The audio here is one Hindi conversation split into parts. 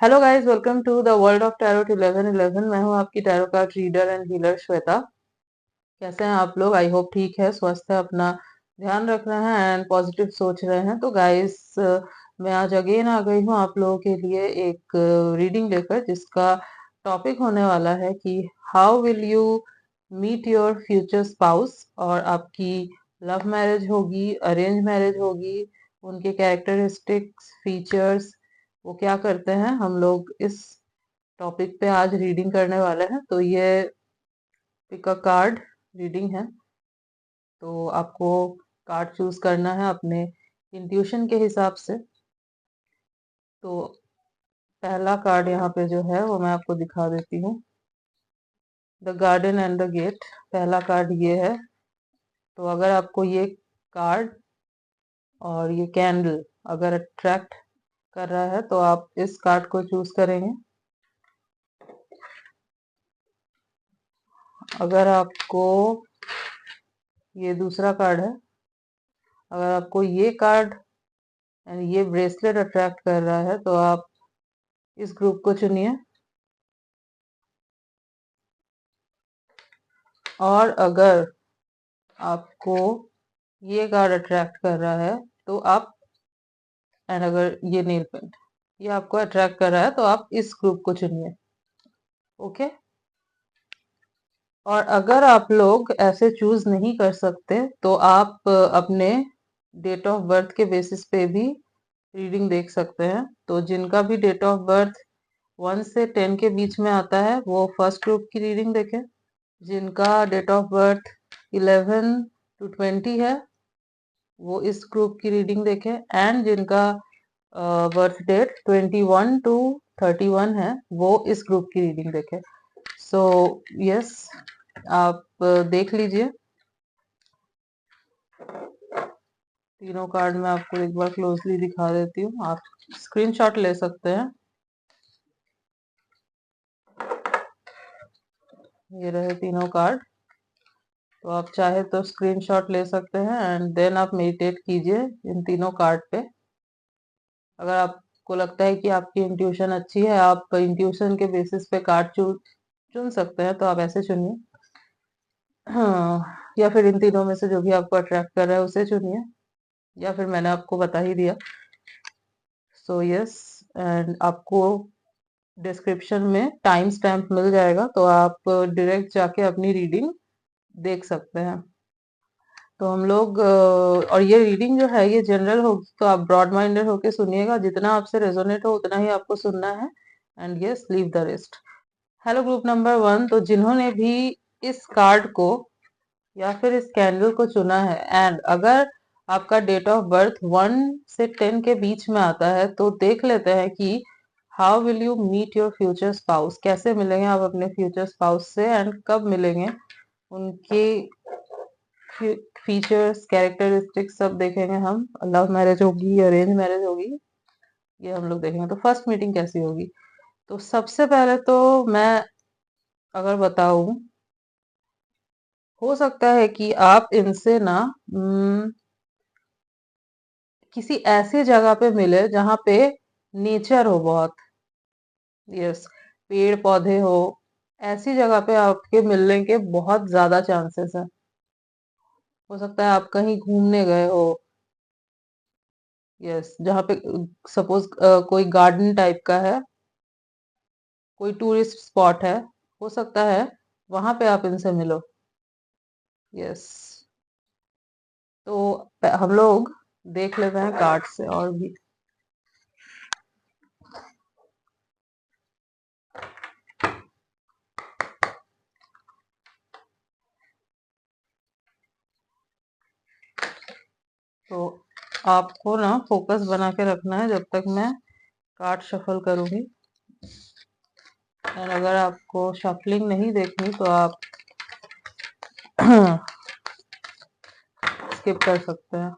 Hello guys, welcome to the world of tarot 1111। मैं हूं आपकी tarot card reader and healer Shweta. कैसे हैं आप लोग? आई होप ठीक है, स्वस्थ है, अपना ध्यान रख रहे हैं एंड पॉजिटिव सोच रहे हैं। तो गाइस, मैं आज अगेन आ गई हूं आप लोगों के लिए एक रीडिंग लेकर, जिसका टॉपिक होने वाला है कि how will you meet your future spouse. और आपकी लव मैरिज होगी, अरेंज मैरिज होगी, उनके कैरेक्टरिस्टिक्स, फीचर्स, वो क्या करते हैं, हम लोग इस टॉपिक पे आज रीडिंग करने वाले हैं। तो ये पिक अ कार्ड रीडिंग है। तो आपको कार्ड चूज करना है अपने इंट्यूशन के हिसाब से। तो पहला कार्ड यहाँ पे जो है वो मैं आपको दिखा देती हूँ, the garden and the gate. पहला कार्ड ये है। तो अगर आपको ये कार्ड और ये कैंडल अगर अट्रैक्ट कर रहा है तो आप इस कार्ड को चूज करेंगे। अगर आपको ये दूसरा कार्ड है, अगर आपको ये कार्ड यानी ये ब्रेसलेट अट्रैक्ट कर रहा है तो आप इस ग्रुप को चुनिए। और अगर आपको ये कार्ड अट्रैक्ट कर रहा है तो आप, एंड अगर ये नेल पेंट ये आपको अट्रैक्ट कर रहा है तो आप इस ग्रुप को चुनिए। ओके। और अगर आप लोग ऐसे चूज नहीं कर सकते तो आप अपने डेट ऑफ बर्थ के बेसिस पे भी रीडिंग देख सकते हैं। तो जिनका भी डेट ऑफ बर्थ 1 से 10 के बीच में आता है वो फर्स्ट ग्रुप की रीडिंग देखें। जिनका डेट ऑफ बर्थ 11 to 20 है वो इस ग्रुप की रीडिंग देखें। एंड जिनका बर्थ डेट 21 to 31 है वो इस ग्रुप की रीडिंग देखें। सो यस, आप देख लीजिए। तीनों कार्ड मैं आपको एक बार क्लोजली दिखा देती हूँ, आप स्क्रीनशॉट ले सकते हैं। ये रहे तीनों कार्ड। तो आप चाहे तो स्क्रीनशॉट ले सकते हैं एंड देन आप मेडिटेट कीजिए इन तीनों कार्ड पे। अगर आपको लगता है कि आपकी इंट्यूशन अच्छी है, आप इंट्यूशन के बेसिस पे कार्ड चुन सकते हैं, तो आप ऐसे चुनिए। हाँ, या फिर इन तीनों में से जो भी आपको अट्रैक्ट कर रहा है उसे चुनिए, या फिर मैंने आपको बता ही दिया। सो यस, एंड आपको डिस्क्रिप्शन में टाइम स्टैम्प मिल जाएगा, तो आप डायरेक्ट जाके अपनी रीडिंग देख सकते हैं। तो हम लोग और ये रीडिंग जो है ये जनरल होगी, तो आप ब्रॉड माइंडेड होके सुनिएगा। जितना आपसे रेजोनेट हो उतना ही आपको सुनना है, and yes, leave the rest. Hello group number 1। तो जिन्होंने भी इस कार्ड को या फिर इस कैंडल को चुना है, एंड अगर आपका डेट ऑफ बर्थ 1 से 10 के बीच में आता है, तो देख लेते हैं कि how will you meet your future spouse. कैसे मिलेंगे आप अपने फ्यूचर स्पाउस से एंड कब मिलेंगे, उनके फीचर्स, कैरेक्टरिस्टिक्स सब देखेंगे हम। लव मैरिज होगी, अरेंज मैरिज होगी, ये हम लोग देखेंगे। तो फर्स्ट मीटिंग कैसी होगी? तो सबसे पहले तो मैं अगर बताऊं, हो सकता है कि आप इनसे ना किसी ऐसी जगह पे मिले जहां पे नेचर हो बहुत। यस, पेड़ पौधे हो, ऐसी जगह पे आपके मिलने के बहुत ज्यादा चांसेस है। हो सकता है आप कहीं घूमने गए हो, यस, जहाँ पे सपोज कोई गार्डन टाइप का है, कोई टूरिस्ट स्पॉट है, हो सकता है वहां पे आप इनसे मिलो। यस। तो हम लोग देख लेते हैं कार्ड से और भी। तो आपको ना फोकस बना के रखना है जब तक मैं कार्ड शफल करूंगी। और अगर आपको शफलिंग नहीं देखनी तो आप स्किप कर सकते हैं।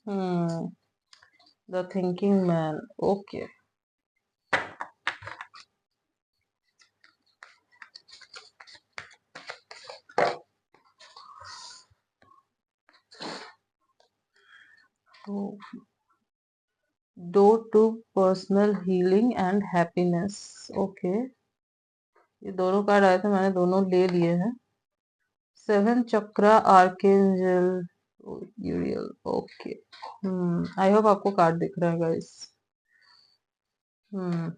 The thinking man, okay. Door to personal healing and happiness, okay. ये दोनों कार्ड आए थे, मैंने दोनों ले लिए हैं। Seven chakra archangel यूरियल, okay. I hope आपको कार्ड दिख रहा है guys. Hmm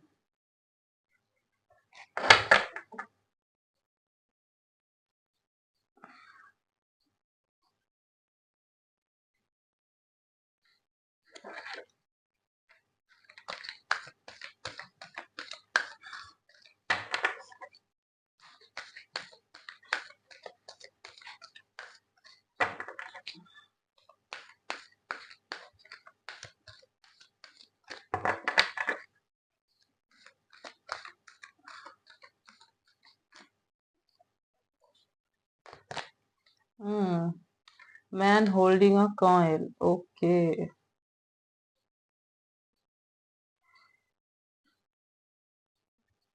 man holding a coin, okay.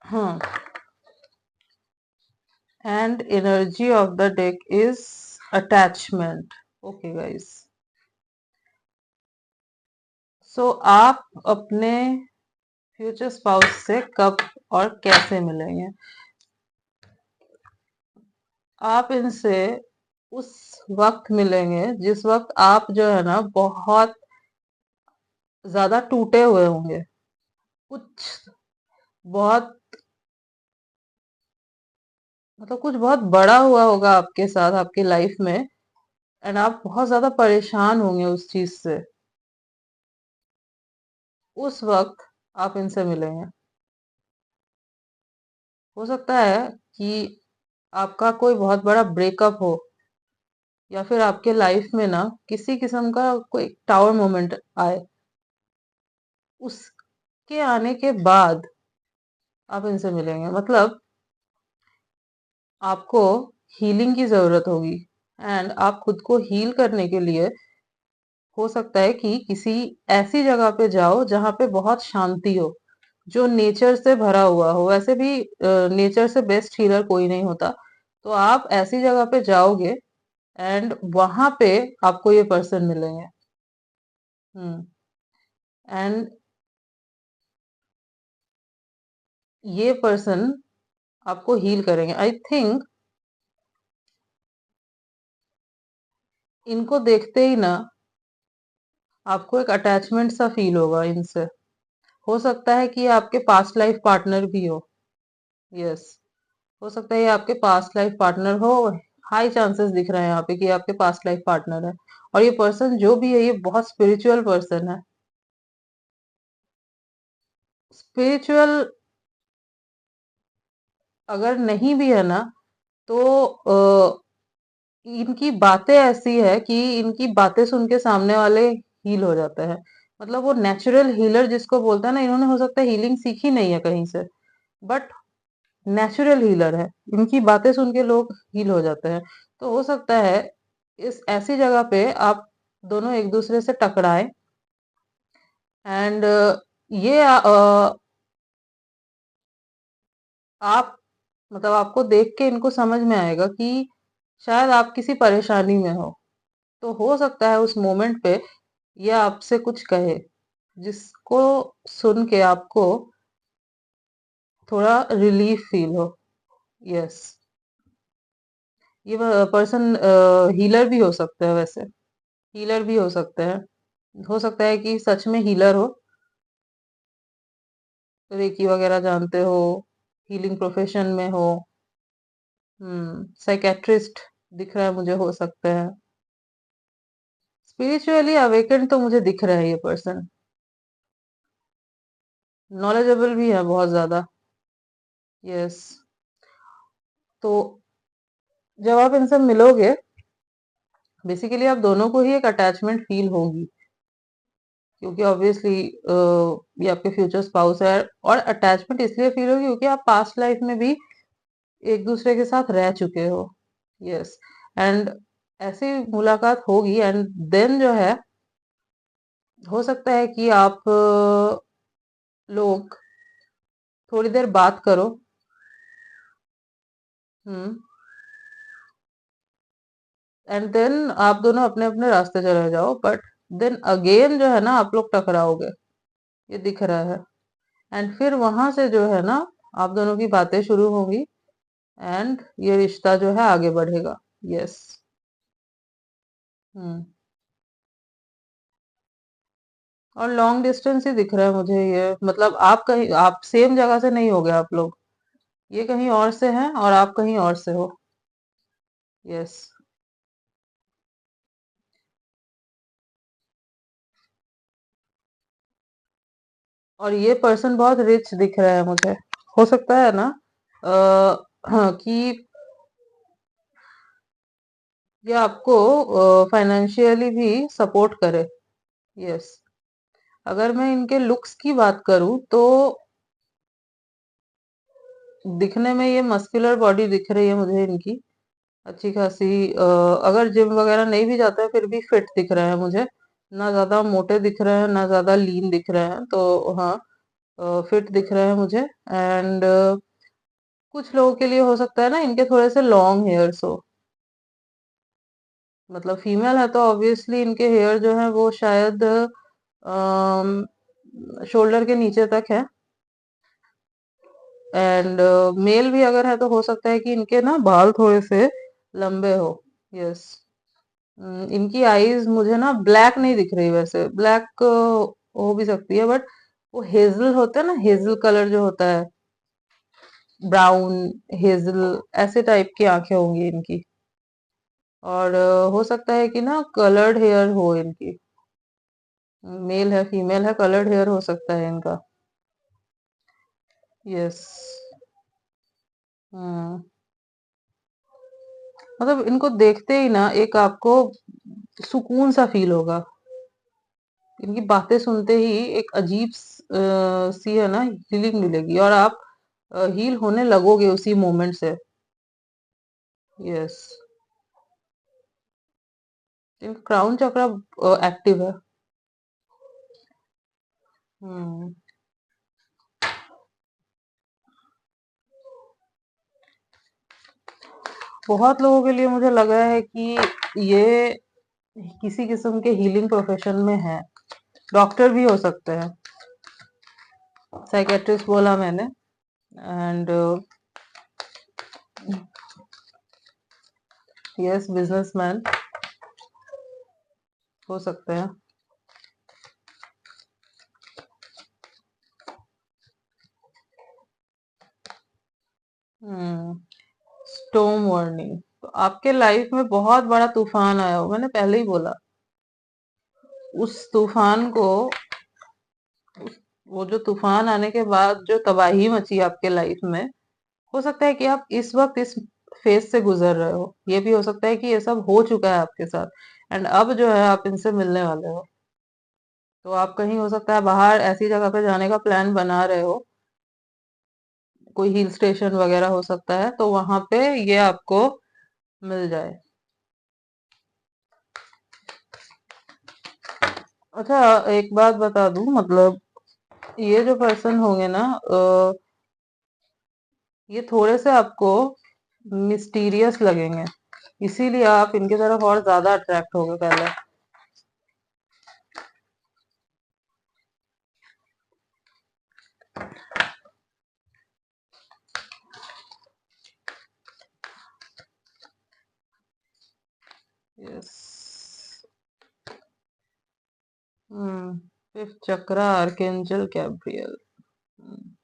हाँ, and energy of the deck is attachment, okay guys। so आप अपने फ्यूचर स्पाउस से कब और कैसे मिलेंगे? आप इनसे उस वक्त मिलेंगे जिस वक्त आप जो है ना बहुत ज्यादा टूटे हुए होंगे, कुछ बहुत, मतलब कुछ बहुत बड़ा हुआ होगा आपके साथ आपकी लाइफ में, एंड आप बहुत ज्यादा परेशान होंगे उस चीज से। उस वक्त आप इनसे मिलेंगे। हो सकता है कि आपका कोई बहुत बड़ा ब्रेकअप हो, या फिर आपके लाइफ में ना किसी किस्म का कोई टावर मोमेंट आए, उसके आने के बाद आप इनसे मिलेंगे। मतलब आपको हीलिंग की जरूरत होगी, एंड आप खुद को हील करने के लिए हो सकता है कि किसी ऐसी जगह पे जाओ जहां पे बहुत शांति हो, जो नेचर से भरा हुआ हो। वैसे भी नेचर से बेस्ट हीलर कोई नहीं होता। तो आप ऐसी जगह पे जाओगे, एंड वहां पे आपको ये पर्सन मिलेंगे। हम्म एंड ये पर्सन आपको हील करेंगे। आई थिंक इनको देखते ही ना आपको एक अटैचमेंट सा फील होगा इनसे। हो सकता है कि ये आपके पास्ट लाइफ पार्टनर भी हो। यस, हो सकता है ये आपके पास्ट लाइफ पार्टनर हो। हाई चांसेस दिख रहे हैं यहाँ पे कि ये आपके पास्ट लाइफ पार्टनर है। और ये पर्सन जो भी है ये बहुत स्पिरिचुअल पर्सन है। स्पिरिचुअल अगर नहीं भी है ना, तो इनकी बातें ऐसी है कि इनकी बातें सुन के सामने वाले हील हो जाते हैं। मतलब वो नेचुरल हीलर जिसको बोलते हैं ना, इन्होंने हो सकता है हीलिंग सीखी नहीं है कहीं से, बट नेचुरल हीलर है। इनकी बातें सुन के लोग हील हो जाते हैं। तो हो सकता है इस ऐसी जगह पे आप दोनों एक दूसरे से टकराए, एंड ये आप, मतलब आपको देख के इनको समझ में आएगा कि शायद आप किसी परेशानी में हो। तो हो सकता है उस मोमेंट पे ये आपसे कुछ कहे, जिसको सुन के आपको थोड़ा रिलीफ फील हो। यस, ये पर्सन हीलर भी हो सकता है वैसे। हीलर भी हो सकते हैं। हो सकता है कि सच में हीलर हो, रेकी वगैरह जानते हो, हीलिंग प्रोफेशन में हो। साइकेट्रिस्ट दिख रहा है मुझे, हो सकता है। स्पिरिचुअली अवेकन तो मुझे दिख रहा है ये पर्सन। नॉलेजेबल भी है बहुत ज्यादा। यस। तो जब आप इनसे मिलोगे, बेसिकली आप दोनों को ही एक अटैचमेंट फील होगी, क्योंकि ऑब्वियसली ये आपके फ्यूचर स्पाउस है। और अटैचमेंट इसलिए फील होगी क्योंकि आप पास्ट लाइफ में भी एक दूसरे के साथ रह चुके हो। यस। एंड ऐसी मुलाकात होगी, एंड देन जो है हो सकता है कि आप लोग थोड़ी देर बात करो। हम्म। एंड देन आप दोनों अपने अपने रास्ते चले जाओ, बट देन अगेन जो है ना आप लोग टकराओगे, ये दिख रहा है। एंड फिर वहां से जो है ना आप दोनों की बातें शुरू होंगी, एंड ये रिश्ता जो है आगे बढ़ेगा। यस। हम्म। और लॉन्ग डिस्टेंस ही दिख रहा है मुझे, ये मतलब आप कहीं, आप सेम जगह से नहीं होगे आप लोग, ये कहीं और से हैं और आप कहीं और से हो। यस। और ये पर्सन बहुत रिच दिख रहा है मुझे। हो सकता है ना हाँ, कि ये आपको फाइनेंशियली भी सपोर्ट करे। यस। अगर मैं इनके लुक्स की बात करूं तो दिखने में ये मस्कुलर बॉडी दिख रही है मुझे इनकी, अच्छी खासी। अगर जिम वगैरह नहीं भी जाते हैं फिर भी फिट दिख रहे हैं मुझे, ना ज्यादा मोटे दिख रहे हैं ना ज्यादा लीन दिख रहे हैं, तो हाँ फिट दिख रहे हैं मुझे। एंड कुछ लोगों के लिए हो सकता है ना इनके थोड़े से लॉन्ग हेयर्स हो, मतलब फीमेल है तो ऑब्वियसली इनके हेयर जो है वो शायद शोल्डर के नीचे तक है। एंड मेल भी अगर है तो हो सकता है कि इनके ना बाल थोड़े से लंबे हो। यस। इनकी आईज मुझे ना ब्लैक नहीं दिख रही, वैसे ब्लैक हो भी सकती है, बट वो हेजल होता है ना, हेजल कलर जो होता है, ब्राउन हेजल, ऐसे टाइप की आंखें होंगी इनकी। और हो सकता है कि ना कलर्ड हेयर हो इनकी, मेल है फीमेल है, कलर्ड हेयर हो सकता है इनका। यस। हम्म। मतलब इनको देखते ही ना एक आपको सुकून सा फील होगा, इनकी बातें सुनते ही एक अजीब सी है ना फीलिंग मिलेगी, और आप हील होने लगोगे उसी मोमेंट से। यस। इनका क्राउन चक्र एक्टिव है। हम्म। बहुत लोगों के लिए मुझे लगा है कि ये किसी किस्म के हीलिंग प्रोफेशन में है, डॉक्टर भी हो सकते हैं, साइकेट्रिस्ट बोला मैंने। एंड यस, बिजनेसमैन हो सकते हैं। हम्म। स्टॉर्म वार्निंग, तो आपके लाइफ में बहुत बड़ा तूफान आया हो, मैंने पहले ही बोला। उस तूफान को, वो जो तूफान आने के बाद जो तबाही मची आपके लाइफ में, हो सकता है कि आप इस वक्त इस फेज से गुजर रहे हो, ये भी हो सकता है कि ये सब हो चुका है आपके साथ, एंड अब जो है आप इनसे मिलने वाले हो। तो आप कहीं हो सकता है बाहर ऐसी जगह पे जाने का प्लान बना रहे हो, कोई हिल स्टेशन वगैरह हो सकता है, तो वहां पे ये आपको मिल जाए। अच्छा, एक बात बता दूं, मतलब ये जो पर्सन होंगे ना ये थोड़े से आपको मिस्टीरियस लगेंगे, इसीलिए आप इनकी तरफ और ज्यादा अट्रैक्ट होगे पहले। यस। हम्म। फिफ्थ चक्र, आर्केंजल गैब्रियल। हम्म,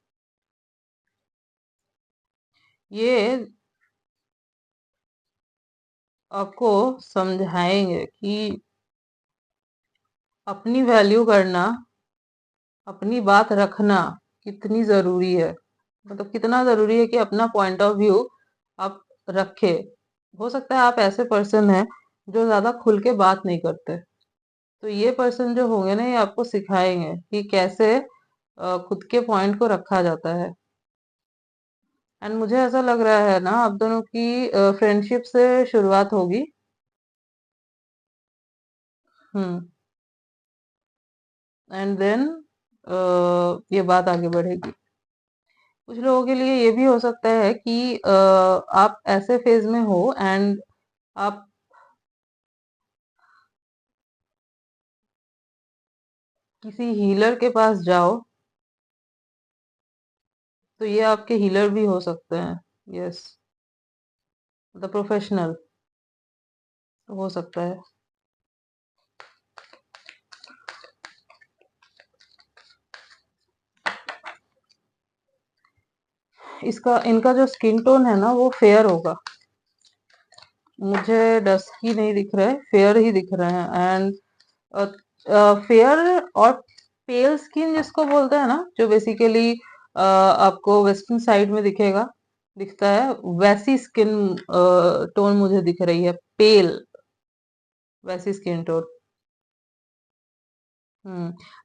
ये आपको समझाएंगे कि अपनी वैल्यू करना, अपनी बात रखना कितनी जरूरी है, मतलब कितना जरूरी है कि अपना पॉइंट ऑफ व्यू आप रखे। हो सकता है आप ऐसे पर्सन हैं जो ज्यादा खुल के बात नहीं करते, तो ये पर्सन जो होंगे ना ये आपको सिखाएंगे कि कैसे खुद के पॉइंट को रखा जाता है। एंड मुझे ऐसा लग रहा है ना आप दोनों की फ्रेंडशिप से शुरुआत होगी। हम्म। एंड देन ये बात आगे बढ़ेगी। कुछ लोगों के लिए ये भी हो सकता है कि आप ऐसे फेज में हो एंड आप किसी हीलर के पास जाओ, तो ये आपके हीलर भी हो सकते हैं। यस, मतलब प्रोफेशनल हो सकता है। इसका इनका जो स्किन टोन है ना वो फेयर होगा। मुझे डस्की नहीं दिख रहा है, फेयर ही दिख रहे हैं। एंड फेयर और पेल स्किन जिसको बोलते हैं ना, जो बेसिकली आपको वेस्टर्न साइड में दिखता है, वैसी स्किन टोन मुझे दिख रही है, पेल, वैसी स्किन टोन।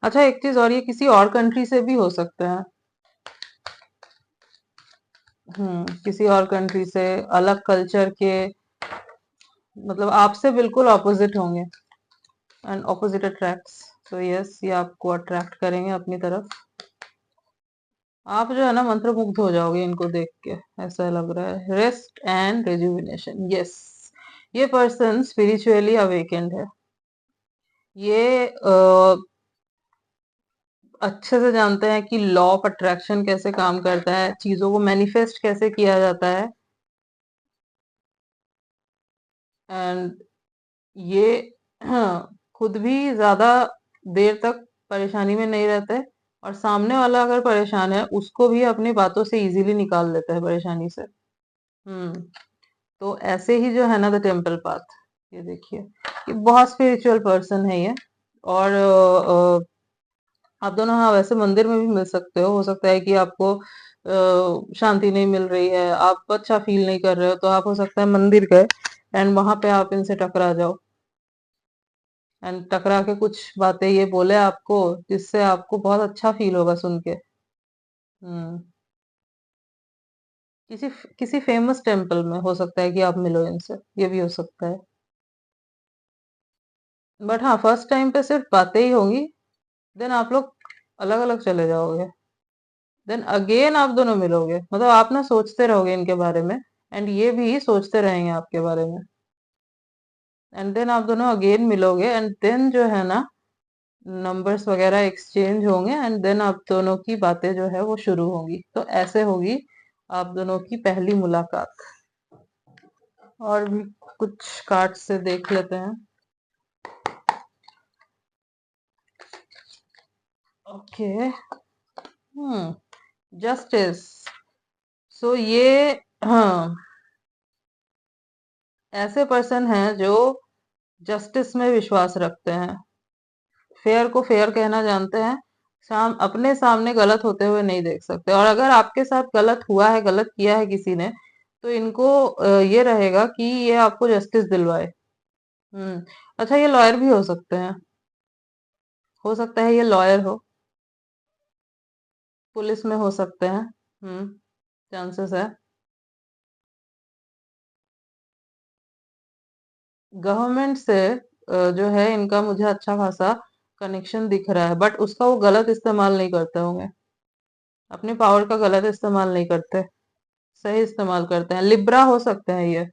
अच्छा, एक चीज और, ये किसी और कंट्री से भी हो सकते हैं। किसी और कंट्री से, अलग कल्चर के, मतलब आपसे बिल्कुल ऑपोजिट होंगे। एंड ऑपोजिट अट्रैक्ट्स, तो यस, ये आपको अट्रैक्ट करेंगे अपनी तरफ। आप जो है ना मंत्रमुग्ध हो जाओगे इनको देख के, ऐसा लग रहा है। रेस्ट एंड रेजुविनेशन, यस, ये पर्सन स्पिरिचुअली अवेकेंड है। ये अच्छे से जानते हैं कि लॉ ऑफ अट्रैक्शन कैसे काम करता है, चीजों को मैनिफेस्ट कैसे किया जाता है। एंड ये खुद भी ज्यादा देर तक परेशानी में नहीं रहते, और सामने वाला अगर परेशान है उसको भी अपनी बातों से इजीली निकाल देता है परेशानी से। हम्म तो ऐसे ही जो है ना द टेम्पल पाथ, ये देखिए, ये बहुत स्पिरिचुअल पर्सन है ये। और आप दोनों, हाँ, वैसे मंदिर में भी मिल सकते हो सकता है कि आपको शांति नहीं मिल रही है, आप अच्छा फील नहीं कर रहे हो, तो आप हो सकता है मंदिर गए एंड वहां पे आप इनसे टकरा जाओ, एंड टकरा के कुछ बातें ये बोले आपको, जिससे आपको बहुत अच्छा फील होगा सुन के। हम्म किसी किसी फेमस टेम्पल में हो सकता है कि आप मिलो इनसे, ये भी हो सकता है। बट हाँ, फर्स्ट टाइम पे सिर्फ बातें ही होंगी, देन आप लोग अलग अलग चले जाओगे, देन अगेन आप दोनों मिलोगे, मतलब आप ना सोचते रहोगे इनके बारे में, एंड ये भी सोचते रहेंगे आपके बारे में, एंड देन आप दोनों अगेन मिलोगे, एंड देन जो है ना नंबर्स वगैरह एक्सचेंज होंगे, एंड देन आप दोनों की बातें जो है वो शुरू होंगी, तो ऐसे होगी आप दोनों की पहली मुलाकात। और भी कुछ कार्ड से देख लेते हैं। ओके। जस्टिस। सो ये, हाँ, ऐसे पर्सन हैं जो जस्टिस में विश्वास रखते हैं, फेयर को फेयर कहना जानते हैं, अपने सामने गलत होते हुए नहीं देख सकते, और अगर आपके साथ गलत हुआ है, गलत किया है किसी ने, तो इनको ये रहेगा कि ये आपको जस्टिस दिलवाए। हम्म अच्छा, ये लॉयर भी हो सकता है ये लॉयर हो, पुलिस में हो सकते हैं। हम्म चांसेस है। गवर्नमेंट से जो है इनका मुझे अच्छा खासा कनेक्शन दिख रहा है, बट उसका वो गलत इस्तेमाल नहीं करते होंगे, अपने पावर का गलत इस्तेमाल नहीं करते, सही इस्तेमाल करते हैं। लिब्रा हो सकते हैं ये,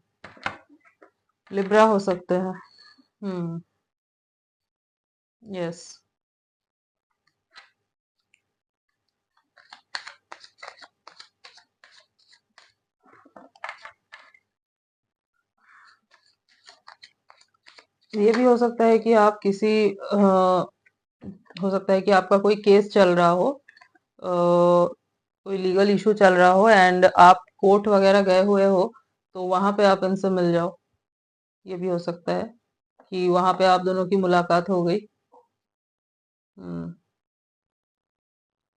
लिब्रा हो सकते हैं। हम्म यस, ये भी हो सकता है कि आप किसी हो सकता है कि आपका कोई केस चल रहा हो, कोई लीगल इशू चल रहा हो, एंड आप कोर्ट वगैरह गए हुए हो, तो वहां पे आप इनसे मिल जाओ। ये भी हो सकता है कि वहां पे आप दोनों की मुलाकात हो गई। हम्म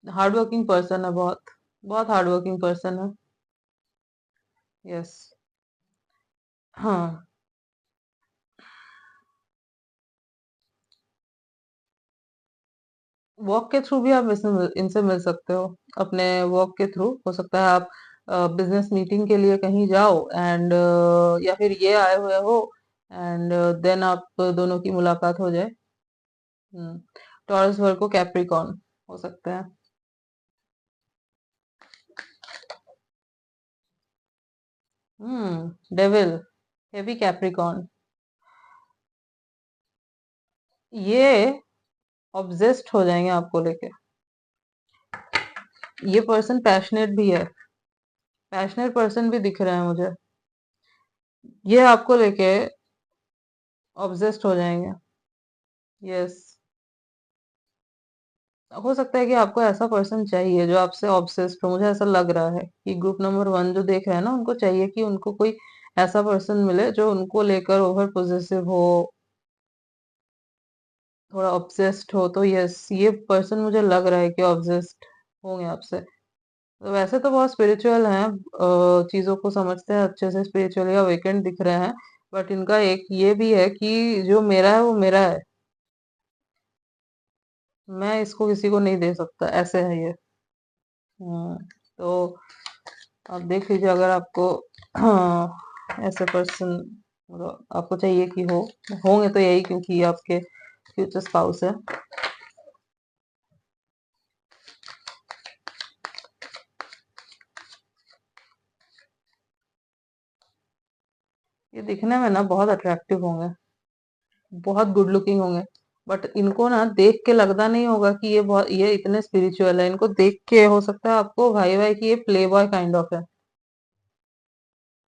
हार्ड वर्किंग पर्सन है, बहुत बहुत हार्ड वर्किंग पर्सन है। यस। हाँ, वॉक के थ्रू भी आप इनसे मिल सकते हो, अपने वॉक के थ्रू हो सकता है आप बिजनेस मीटिंग के लिए कहीं जाओ, एंड या फिर ये आए हुए हो, एंड देन आप दोनों की मुलाकात हो जाए। हम्म टॉरस वर्गो कैप्रिकॉर्न हो सकते हैं। डेविल, हेवी कैप्रिकॉर्न, ये ऑब्सेस्ड हो जाएंगे आपको लेके। ये पर्सन पैशनेट भी है, पैशनेट पर्सन भी दिख रहा है मुझे। ये आपको लेके ऑब्सेस्ड हो जाएंगे। यस, हो सकता है कि आपको ऐसा पर्सन चाहिए जो आपसे ऑब्सेस्ड हो। मुझे ऐसा लग रहा है कि ग्रुप नंबर 1 जो देख रहे हैं ना, उनको चाहिए कि उनको कोई ऐसा पर्सन मिले जो उनको लेकर ओवर पोजेसिव हो, थोड़ा ऑब्सेस्ड हो। तो यस, ये पर्सन मुझे लग रहा है कि ऑब्सेस्ड होंगे आपसे। तो वैसे तो बहुत स्पिरिचुअल हैं, चीजों को समझते हैं अच्छे से, स्पिरिचुअली अवेकेंड दिख रहे हैं। बट इनका एक ये भी है कि जो मेरा है वो मेरा है, मैं इसको किसी को नहीं दे सकता, ऐसे है ये। तो आप देख लीजिए, अगर आपको ऐसे पर्सन मतलब आपको चाहिए कि होंगे तो यही, क्योंकि ये आपके फ्यूचर स्पाउस है। ये दिखने में ना बहुत अट्रैक्टिव होंगे, बहुत गुड लुकिंग होंगे। बट इनको ना देख के लगता नहीं होगा कि ये इतने स्पिरिचुअल है। इनको देख के हो सकता है आपको भाई भाई कि ये प्ले बॉय काइंड ऑफ है,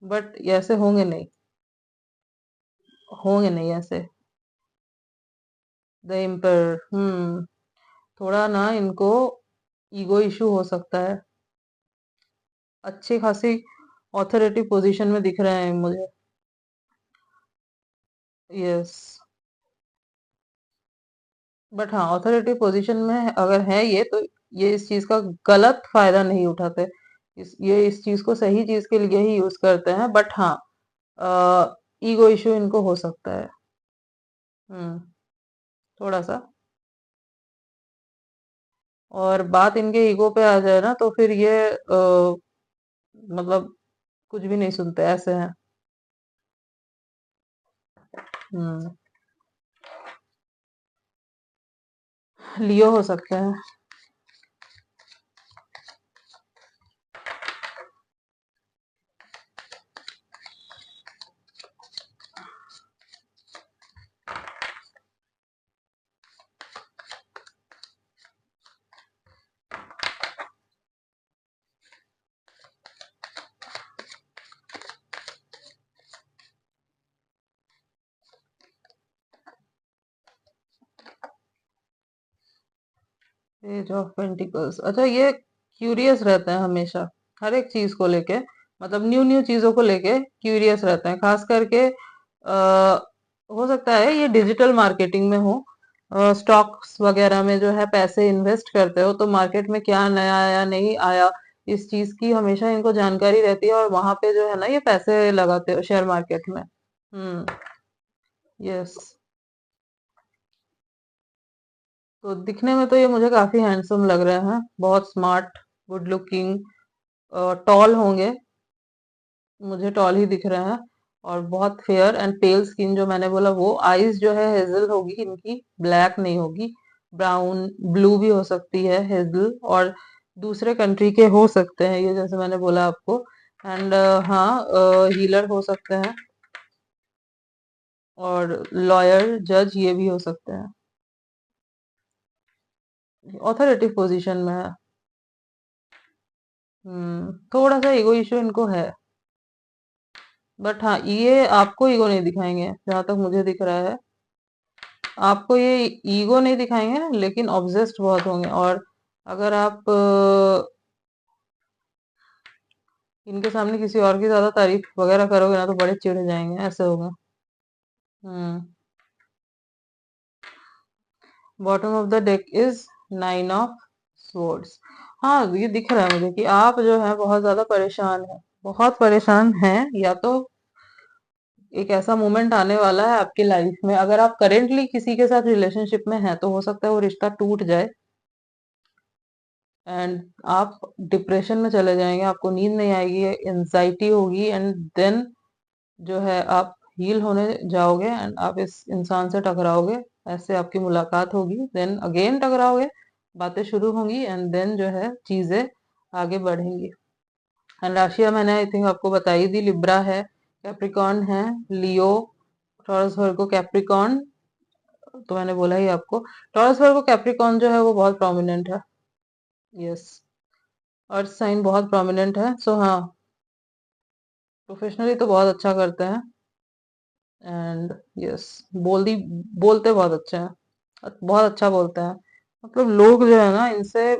बट ऐसे होंगे नहीं, होंगे नहीं ऐसे। द एम्पर, थोड़ा ना इनको ईगो इशू हो सकता है। अच्छी खासी ऑथोरिटी पोजीशन में दिख रहे हैं मुझे। यस, बट हाँ, ऑथोरिटी पोजीशन में अगर है ये, तो ये इस चीज का गलत फायदा नहीं उठाते। ये इस चीज को सही चीज के लिए ही यूज करते हैं। बट हाँ, ईगो इशू इनको हो सकता है। हम्म, थोड़ा सा। और बात इनके ईगो पे आ जाए ना, तो फिर ये मतलब कुछ भी नहीं सुनते, ऐसे हैं। हम्म, लियो हो सकते हैं। एज ऑफ पेंटिकल्स, अच्छा, ये क्यूरियस रहते हैं हमेशा, हर एक चीज को लेके। मतलब न्यू न्यू चीजों को लेके क्यूरियस रहते हैं, खास करके हो सकता है ये डिजिटल मार्केटिंग में हो, स्टॉक्स वगैरह में जो है पैसे इन्वेस्ट करते हो, तो मार्केट में क्या नया आया नहीं आया, इस चीज की हमेशा इनको जानकारी रहती है, और वहां पे जो है ना ये पैसे लगाते हो शेयर मार्केट में। हम्म, यस। तो दिखने में तो ये मुझे काफी हैंडसम लग रहे हैं, बहुत स्मार्ट, गुड लुकिंग, टॉल होंगे, मुझे टॉल ही दिख रहे हैं। और बहुत फेयर एंड पेल स्किन, जो मैंने बोला वो। आईज जो है हेजल होगी इनकी, ब्लैक नहीं होगी, ब्राउन ब्लू भी हो सकती है हेजल। और दूसरे कंट्री के हो सकते हैं ये, जैसे मैंने बोला आपको। एंड हाँ, हीलर हो सकते हैं, और लॉयर जज ये भी हो सकते हैं। ऑथोरिटी पोजीशन में है। थोड़ा सा ईगो इशू इनको है, बट हाँ, ये आपको ईगो नहीं दिखाएंगे जहां तक मुझे दिख रहा है। आपको ये ईगो नहीं दिखाएंगे, लेकिन ऑब्सेस्ड बहुत होंगे। और अगर आप इनके सामने किसी और की ज्यादा तारीफ वगैरह करोगे ना, तो बड़े चिढ़ जाएंगे, ऐसे होगा। Hmm, bottom of the deck is 9 of swords. हाँ, ये दिख रहा है मुझे कि आप जो है बहुत ज्यादा परेशान है, बहुत परेशान हैं। या तो एक ऐसा मोमेंट आने वाला है आपकी लाइफ में, अगर आप करेंटली किसी के साथ रिलेशनशिप में हैं, तो हो सकता है वो रिश्ता टूट जाए, एंड आप डिप्रेशन में चले जाएंगे, आपको नींद नहीं आएगी, एंजाइटी होगी। एंड देन जो है आप हील होने जाओगे, एंड आप इस इंसान से टकराओगे, ऐसे आपकी मुलाकात होगी, देन अगेन टकराओगे, बातें शुरू होंगी एंड देन जो है चीजें आगे बढ़ेंगी। एंड राशियां मैंने आई थिंक आपको बताई दी, लिब्रा है, कैप्रिकॉर्न है, लियो, टॉरस वर्गो कैप्रिकॉर्न, तो मैंने बोला ही आपको, टॉरस वर्गो कैप्रिकॉर्न जो है वो बहुत प्रोमिनेंट है। यस, अर्थ साइन बहुत प्रोमिनेंट है। सो हाँ, प्रोफेशनली तो बहुत अच्छा करते हैं एंड यस, बोलते बहुत अच्छे हैं, बहुत अच्छा बोलते हैं। मतलब लोग जो है ना इनसे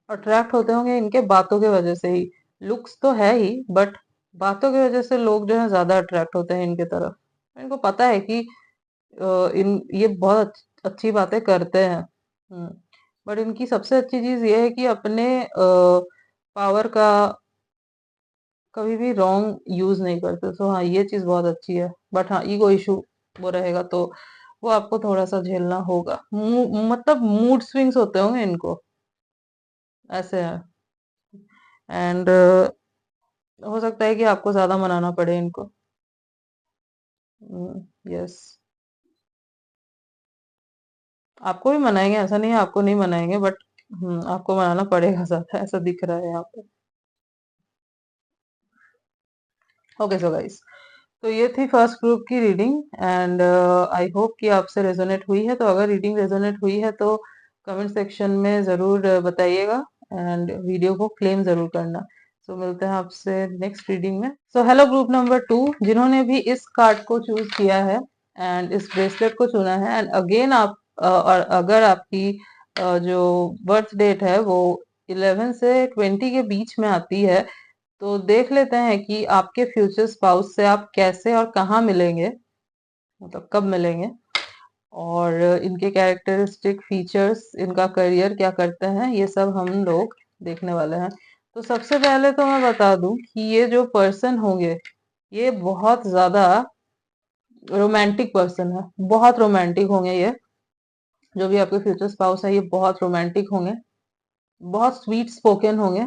अट्रैक्ट होते होंगे इनके बातों की वजह से ही। लुक्स तो है ही बट बातों की वजह से लोग जो है ज्यादा अट्रैक्ट होते हैं इनके तरफ। इनको पता है कि इन ये बहुत अच्छी बातें करते हैं। बट इनकी सबसे अच्छी चीज ये है कि अपने पावर का कभी भी रॉन्ग यूज नहीं करते। तो हाँ, ये चीज बहुत अच्छी है। बट हाँ, ईगो इशू वो रहेगा तो वो आपको थोड़ा सा झेलना होगा। मतलब मूड स्विंग्स होते होंगे इनको, ऐसे है। एंड हो सकता है कि आपको ज्यादा मनाना पड़े इनको। यस, आपको भी मनाएंगे, ऐसा नहीं है आपको नहीं मनाएंगे, बट आपको मनाना पड़ेगा ज्यादा, ऐसा दिख रहा है यहाँ पे। ओके सो गाइस, तो ये थी फर्स्ट ग्रुप की रीडिंग एंड आई होप कि आपसे रेजोनेट हुई है। तो अगर रीडिंग रेजोनेट हुई है तो कमेंट सेक्शन में जरूर बताइएगा एंड वीडियो को क्लेम जरूर करना। सो मिलते हैं आपसे नेक्स्ट रीडिंग में। सो हेलो ग्रुप नंबर 2, जिन्होंने भी इस कार्ड को चूज किया है एंड इस ब्रेसलेट को चुना है एंड अगेन आप और अगर आपकी जो बर्थ डेट है वो 11 से 20 के बीच में आती है, तो देख लेते हैं कि आपके फ्यूचर स्पाउस से आप कैसे और कहाँ मिलेंगे, मतलब कब मिलेंगे, और इनके कैरेक्टरिस्टिक फीचर्स, इनका करियर क्या करते हैं, ये सब हम लोग देखने वाले हैं। तो सबसे पहले तो मैं बता दूं कि ये जो पर्सन होंगे ये बहुत ज्यादा रोमांटिक पर्सन है, बहुत रोमांटिक होंगे ये। जो भी आपके फ्यूचर स्पाउस है ये बहुत रोमांटिक होंगे, बहुत स्वीट स्पोकन होंगे।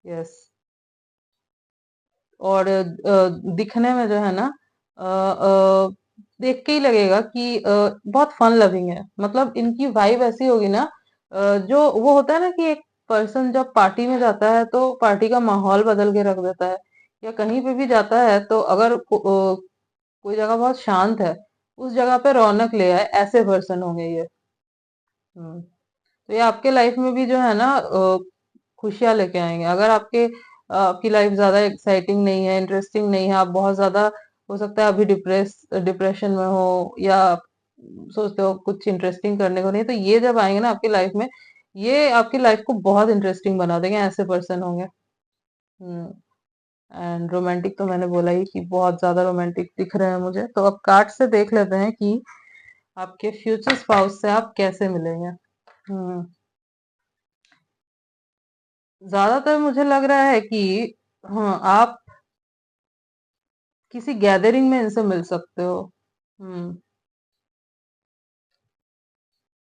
यस, और दिखने में जो है ना देख के ही लगेगा कि बहुत फन लविंग है। मतलब इनकी वाइब ऐसी होगी ना, जो वो होता है ना कि एक पर्सन जब पार्टी में जाता है तो पार्टी का माहौल बदल के रख देता है, या कहीं पे भी जाता है तो अगर कोई जगह बहुत शांत है उस जगह पे रौनक ले आए, ऐसे पर्सन होंगे ये। हम्म, तो ये आपके लाइफ में भी जो है ना खुशियां लेके आएंगे। अगर आपकी लाइफ ज्यादा एक्साइटिंग नहीं है, इंटरेस्टिंग नहीं है, आप बहुत ज्यादा हो सकता है अभी डिप्रेशन में हो, या आप सोचते हो कुछ इंटरेस्टिंग करने को नहीं, तो ये जब आएंगे ना आपकी लाइफ में, ये आपकी लाइफ को बहुत इंटरेस्टिंग बना देंगे, ऐसे पर्सन होंगे। हम्म, एंड रोमांटिक तो मैंने बोला ही कि बहुत ज्यादा रोमांटिक दिख रहे हैं मुझे। तो अब कार्ड से देख लेते हैं कि आपके फ्यूचर स्पाउस से आप कैसे मिलेंगे। हम्म, ज्यादातर मुझे लग रहा है कि हाँ, आप किसी गैदरिंग में इनसे मिल सकते हो। हम्म,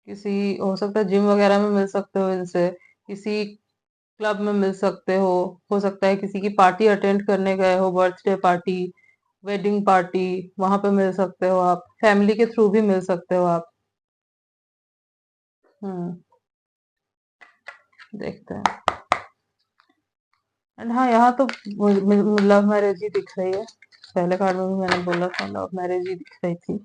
किसी हो सकता है जिम वगैरह में मिल सकते हो इनसे, किसी क्लब में मिल सकते हो सकता है किसी की पार्टी अटेंड करने गए हो, बर्थडे पार्टी, वेडिंग पार्टी, वहां पे मिल सकते हो आप, फैमिली के थ्रू भी मिल सकते हो आप। हम्म, देखते हैं। एंड हाँ, यहाँ तो लव मैरिज ही दिख रही है। पहले कार्ड में भी मैंने बोला था लव मैरिज ही दिख रही थी।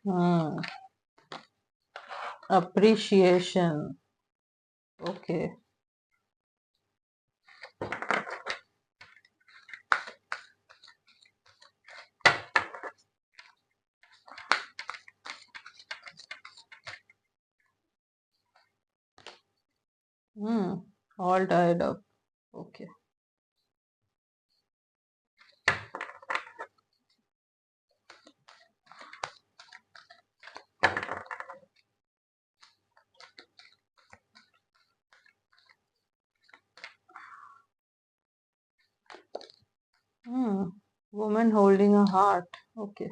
Hmm, appreciation, okay. All tied up, okay. Women holding a heart, okay.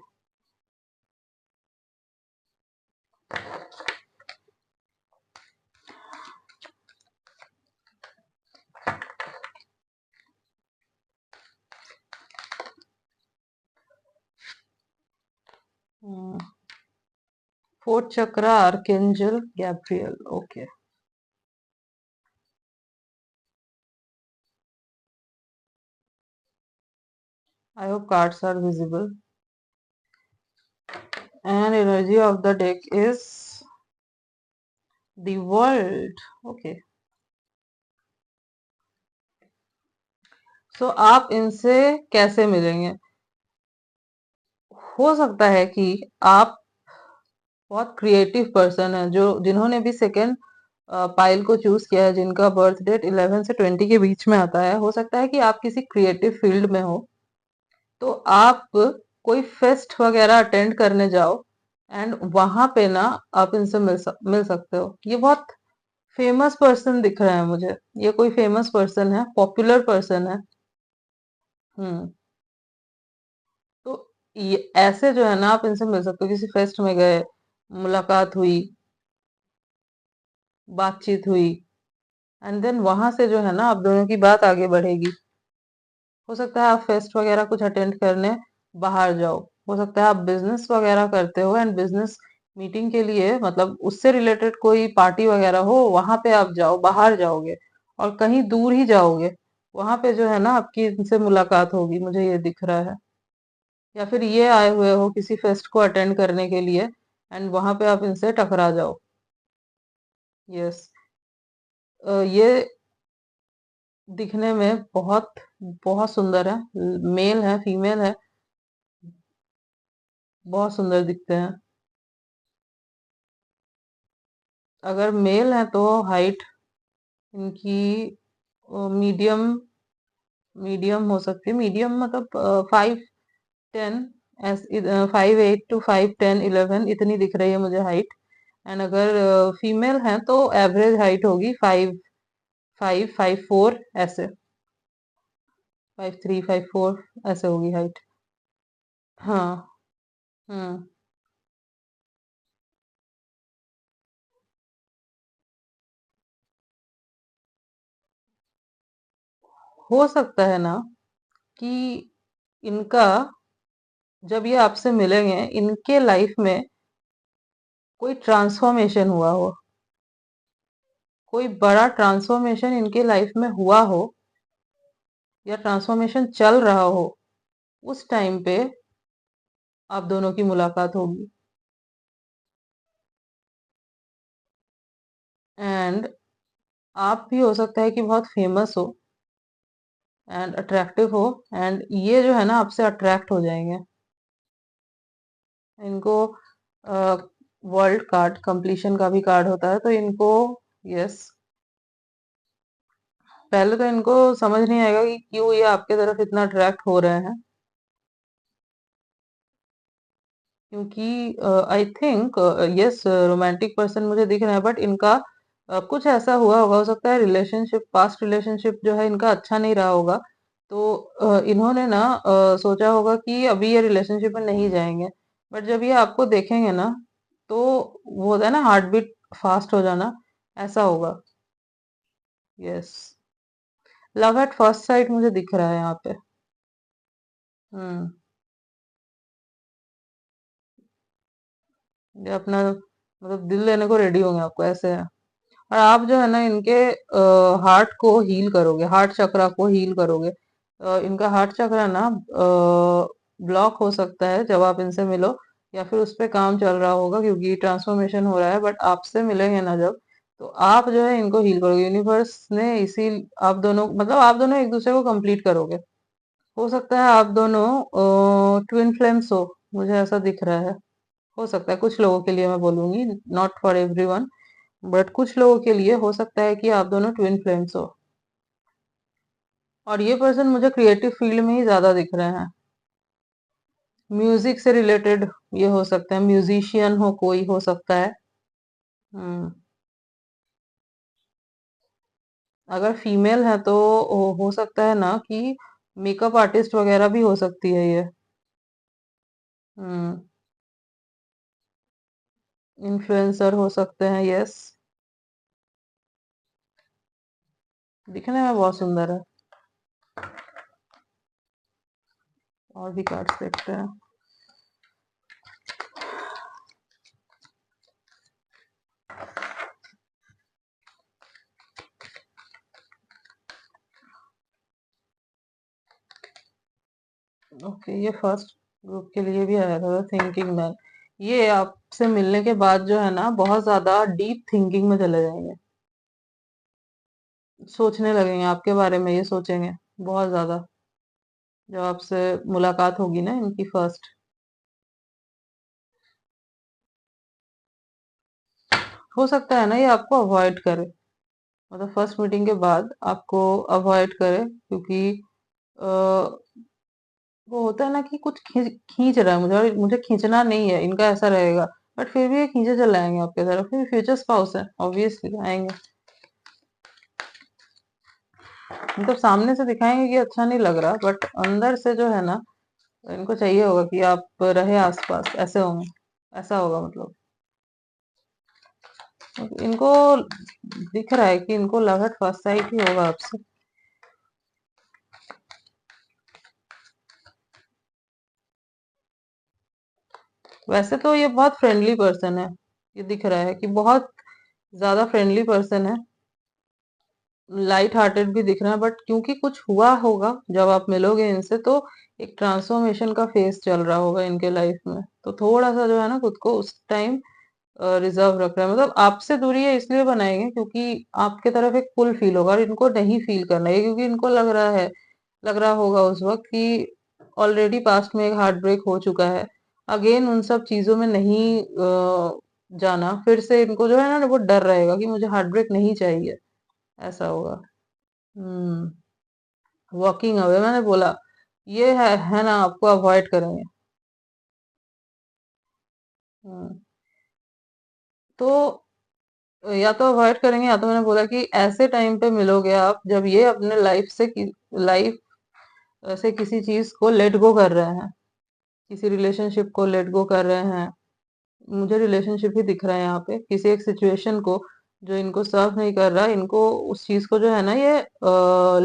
Fourth chakra, archangel Gabriel, okay. I hope cards are visible. And energy of the deck is the world. Okay. So आप इनसे कैसे मिलेंगे? हो सकता है कि आप बहुत क्रिएटिव पर्सन है, जो जिन्होंने भी सेकेंड पाइल को चूज किया है, जिनका बर्थ डेट 11 से 20 के बीच में आता है। हो सकता है कि आप किसी क्रिएटिव फील्ड में हो, तो आप कोई फेस्ट वगैरह अटेंड करने जाओ एंड वहां पे ना आप इनसे मिल सकते हो। ये बहुत फेमस पर्सन दिख रहा है मुझे, ये कोई फेमस पर्सन है, पॉपुलर पर्सन है। हम्म। तो ये ऐसे जो है ना, आप इनसे मिल सकते हो, किसी फेस्ट में गए, मुलाकात हुई, बातचीत हुई, एंड देन वहां से जो है ना आप दोनों की बात आगे बढ़ेगी। हो सकता है आप फेस्ट वगैरह कुछ अटेंड करने बाहर जाओ। हो सकता है आप बिजनेस वगैरह करते हो एंड बिजनेस मीटिंग के लिए, मतलब उससे रिलेटेड कोई पार्टी वगैरह हो, वहां पे आप जाओ, बाहर जाओगे और कहीं दूर ही जाओगे। वहां पे जो है ना आपकी इनसे मुलाकात होगी, मुझे ये दिख रहा है। या फिर ये आए हुए हो किसी फेस्ट को अटेंड करने के लिए एंड वहां पे आप इनसे टकरा जाओ। यस। ये दिखने में बहुत बहुत सुंदर है। मेल है, फीमेल है, बहुत सुंदर दिखते हैं। अगर मेल है तो हाइट इनकी मीडियम मीडियम हो सकती है। मीडियम मतलब 5'10", 5'8" to 5'10", 11" इतनी दिख रही है मुझे हाइट। एंड अगर फीमेल है तो एवरेज हाइट होगी 5'4", ऐसे 5'3", 5'4", ऐसे होगी हाइट। हाँ। हम्म। हो सकता है ना कि इनका, जब ये आपसे मिलेंगे, इनके लाइफ में कोई ट्रांसफॉर्मेशन हुआ हो, कोई बड़ा ट्रांसफॉर्मेशन इनके लाइफ में हुआ हो, या ट्रांसफॉर्मेशन चल रहा हो, उस टाइम पे आप दोनों की मुलाकात होगी। एंड आप भी हो सकता है कि बहुत फेमस हो एंड अट्रैक्टिव हो, एंड ये जो है ना आपसे अट्रैक्ट हो जाएंगे। इनको वर्ल्ड कार्ड कंप्लीशन का भी कार्ड होता है, तो इनको, यस, पहले तो इनको समझ नहीं आएगा कि क्यों ये आपके तरफ इतना अट्रैक्ट हो रहे हैं। क्योंकि I think, yes, romantic person मुझे दिख रहा है, बट इनका कुछ ऐसा हुआ होगा। हो सकता है रिलेशनशिप, पास्ट रिलेशनशिप जो है इनका अच्छा नहीं रहा होगा, तो इन्होंने ना सोचा होगा कि अभी ये रिलेशनशिप में नहीं जाएंगे। बट जब ये आपको देखेंगे ना, तो वो होता है ना हार्ट बीट फास्ट हो जाना, ऐसा होगा। Yes. Love at first sight मुझे दिख रहा है यहाँ पे। हम्म। ये अपना मतलब दिल देने को रेडी होंगे आपको, ऐसे है। और आप जो है ना इनके हार्ट को हील करोगे, हार्ट चक्रा को हील करोगे। इनका हार्ट चक्रा ना ब्लॉक हो सकता है जब आप इनसे मिलो, या फिर उस पे काम चल रहा होगा, क्योंकि ट्रांसफॉर्मेशन हो रहा है। बट आपसे मिलेंगे ना जब, तो आप जो है इनको हील करोगे। यूनिवर्स ने इसी, आप दोनों, मतलब आप दोनों एक दूसरे को कंप्लीट करोगे। हो सकता है आप दोनों ट्विन फ्लेम्स हो, मुझे ऐसा दिख रहा है। हो सकता है कुछ लोगों के लिए, मैं बोलूंगी, नॉट फॉर एवरीवन, बट कुछ लोगों के लिए हो सकता है कि आप दोनों ट्विन फ्लेम्स हो। और ये पर्सन मुझे क्रिएटिव फील्ड में ही ज्यादा दिख रहे हैं। म्यूजिक से रिलेटेड ये हो सकता है, म्यूजिशियन हो, कोई हो सकता है। हम्म। अगर फीमेल है तो हो सकता है ना कि मेकअप आर्टिस्ट वगैरह भी हो सकती है ये। हम्म। इन्फ्लुएंसर हो सकते हैं, यस। दिखने में बहुत सुंदर है। और भी कार्ड्स देखते हैं। ओके, ये फर्स्ट ग्रुप के लिए भी आया था, थिंकिंग मैन। ये आपसे मिलने के बाद जो है ना, बहुत ज्यादा डीप थिंकिंग में चले जाएंगे। सोचने लगेंगे आपके बारे में, ये सोचेंगे बहुत ज्यादा। जब आपसे मुलाकात होगी ना इनकी फर्स्ट, हो सकता है ना ये आपको अवॉइड करे। मतलब फर्स्ट मीटिंग के बाद आपको अवॉइड करे, क्योंकि अ, वो होता है ना कि कुछ खींच खींच रहा है मुझे, और मुझे खींचना नहीं है, इनका ऐसा रहेगा। बट फिर भी ये खींचे चले आएंगे आपके तरफ, फिर फ्यूचर स्पाउस है, ऑब्वियसली आएंगे। मतलब सामने से दिखाएंगे कि अच्छा नहीं लग रहा, बट अंदर से जो है ना, इनको चाहिए होगा कि आप रहे आसपास, ऐसे होंगे। ऐसा होगा मतलब। इनको दिख रहा है कि इनको लव एट फर्स्ट साइट ही होगा आपसे। वैसे तो ये बहुत फ्रेंडली पर्सन है। ये दिख रहा है कि बहुत ज्यादा फ्रेंडली पर्सन है। लाइट हार्टेड भी दिख रहा है, बट क्योंकि कुछ हुआ होगा जब आप मिलोगे इनसे, तो एक ट्रांसफॉर्मेशन का फेस चल रहा होगा इनके लाइफ में, तो थोड़ा सा जो है ना, खुद को उस टाइम रिजर्व रख रहा है। मतलब आपसे दूरी है इसलिए बनाएंगे क्योंकि आपके तरफ एक पुल फील होगा, और इनको नहीं फील करना है, क्योंकि इनको लग रहा होगा उस वक्त कि ऑलरेडी पास्ट में एक हार्ट ब्रेक हो चुका है। अगेन उन सब चीजों में नहीं जाना, फिर से इनको जो है ना, वो डर रहेगा कि मुझे हार्ट ब्रेक नहीं चाहिए। ऐसा होगा। हम्म। वॉकिंग अवे मैंने बोला, ये है ना, आपको अवॉइड करेंगे। हम्म। तो या तो अवॉइड करेंगे, या तो मैंने बोला कि ऐसे टाइम पे मिलोगे आप जब ये अपने लाइफ से किसी चीज को लेट गो कर रहे हैं, किसी रिलेशनशिप को लेट गो कर रहे हैं। मुझे रिलेशनशिप ही दिख रहा है यहाँ पे, किसी एक सिचुएशन को जो इनको सर्व नहीं कर रहा, इनको उस चीज को जो है ना, ये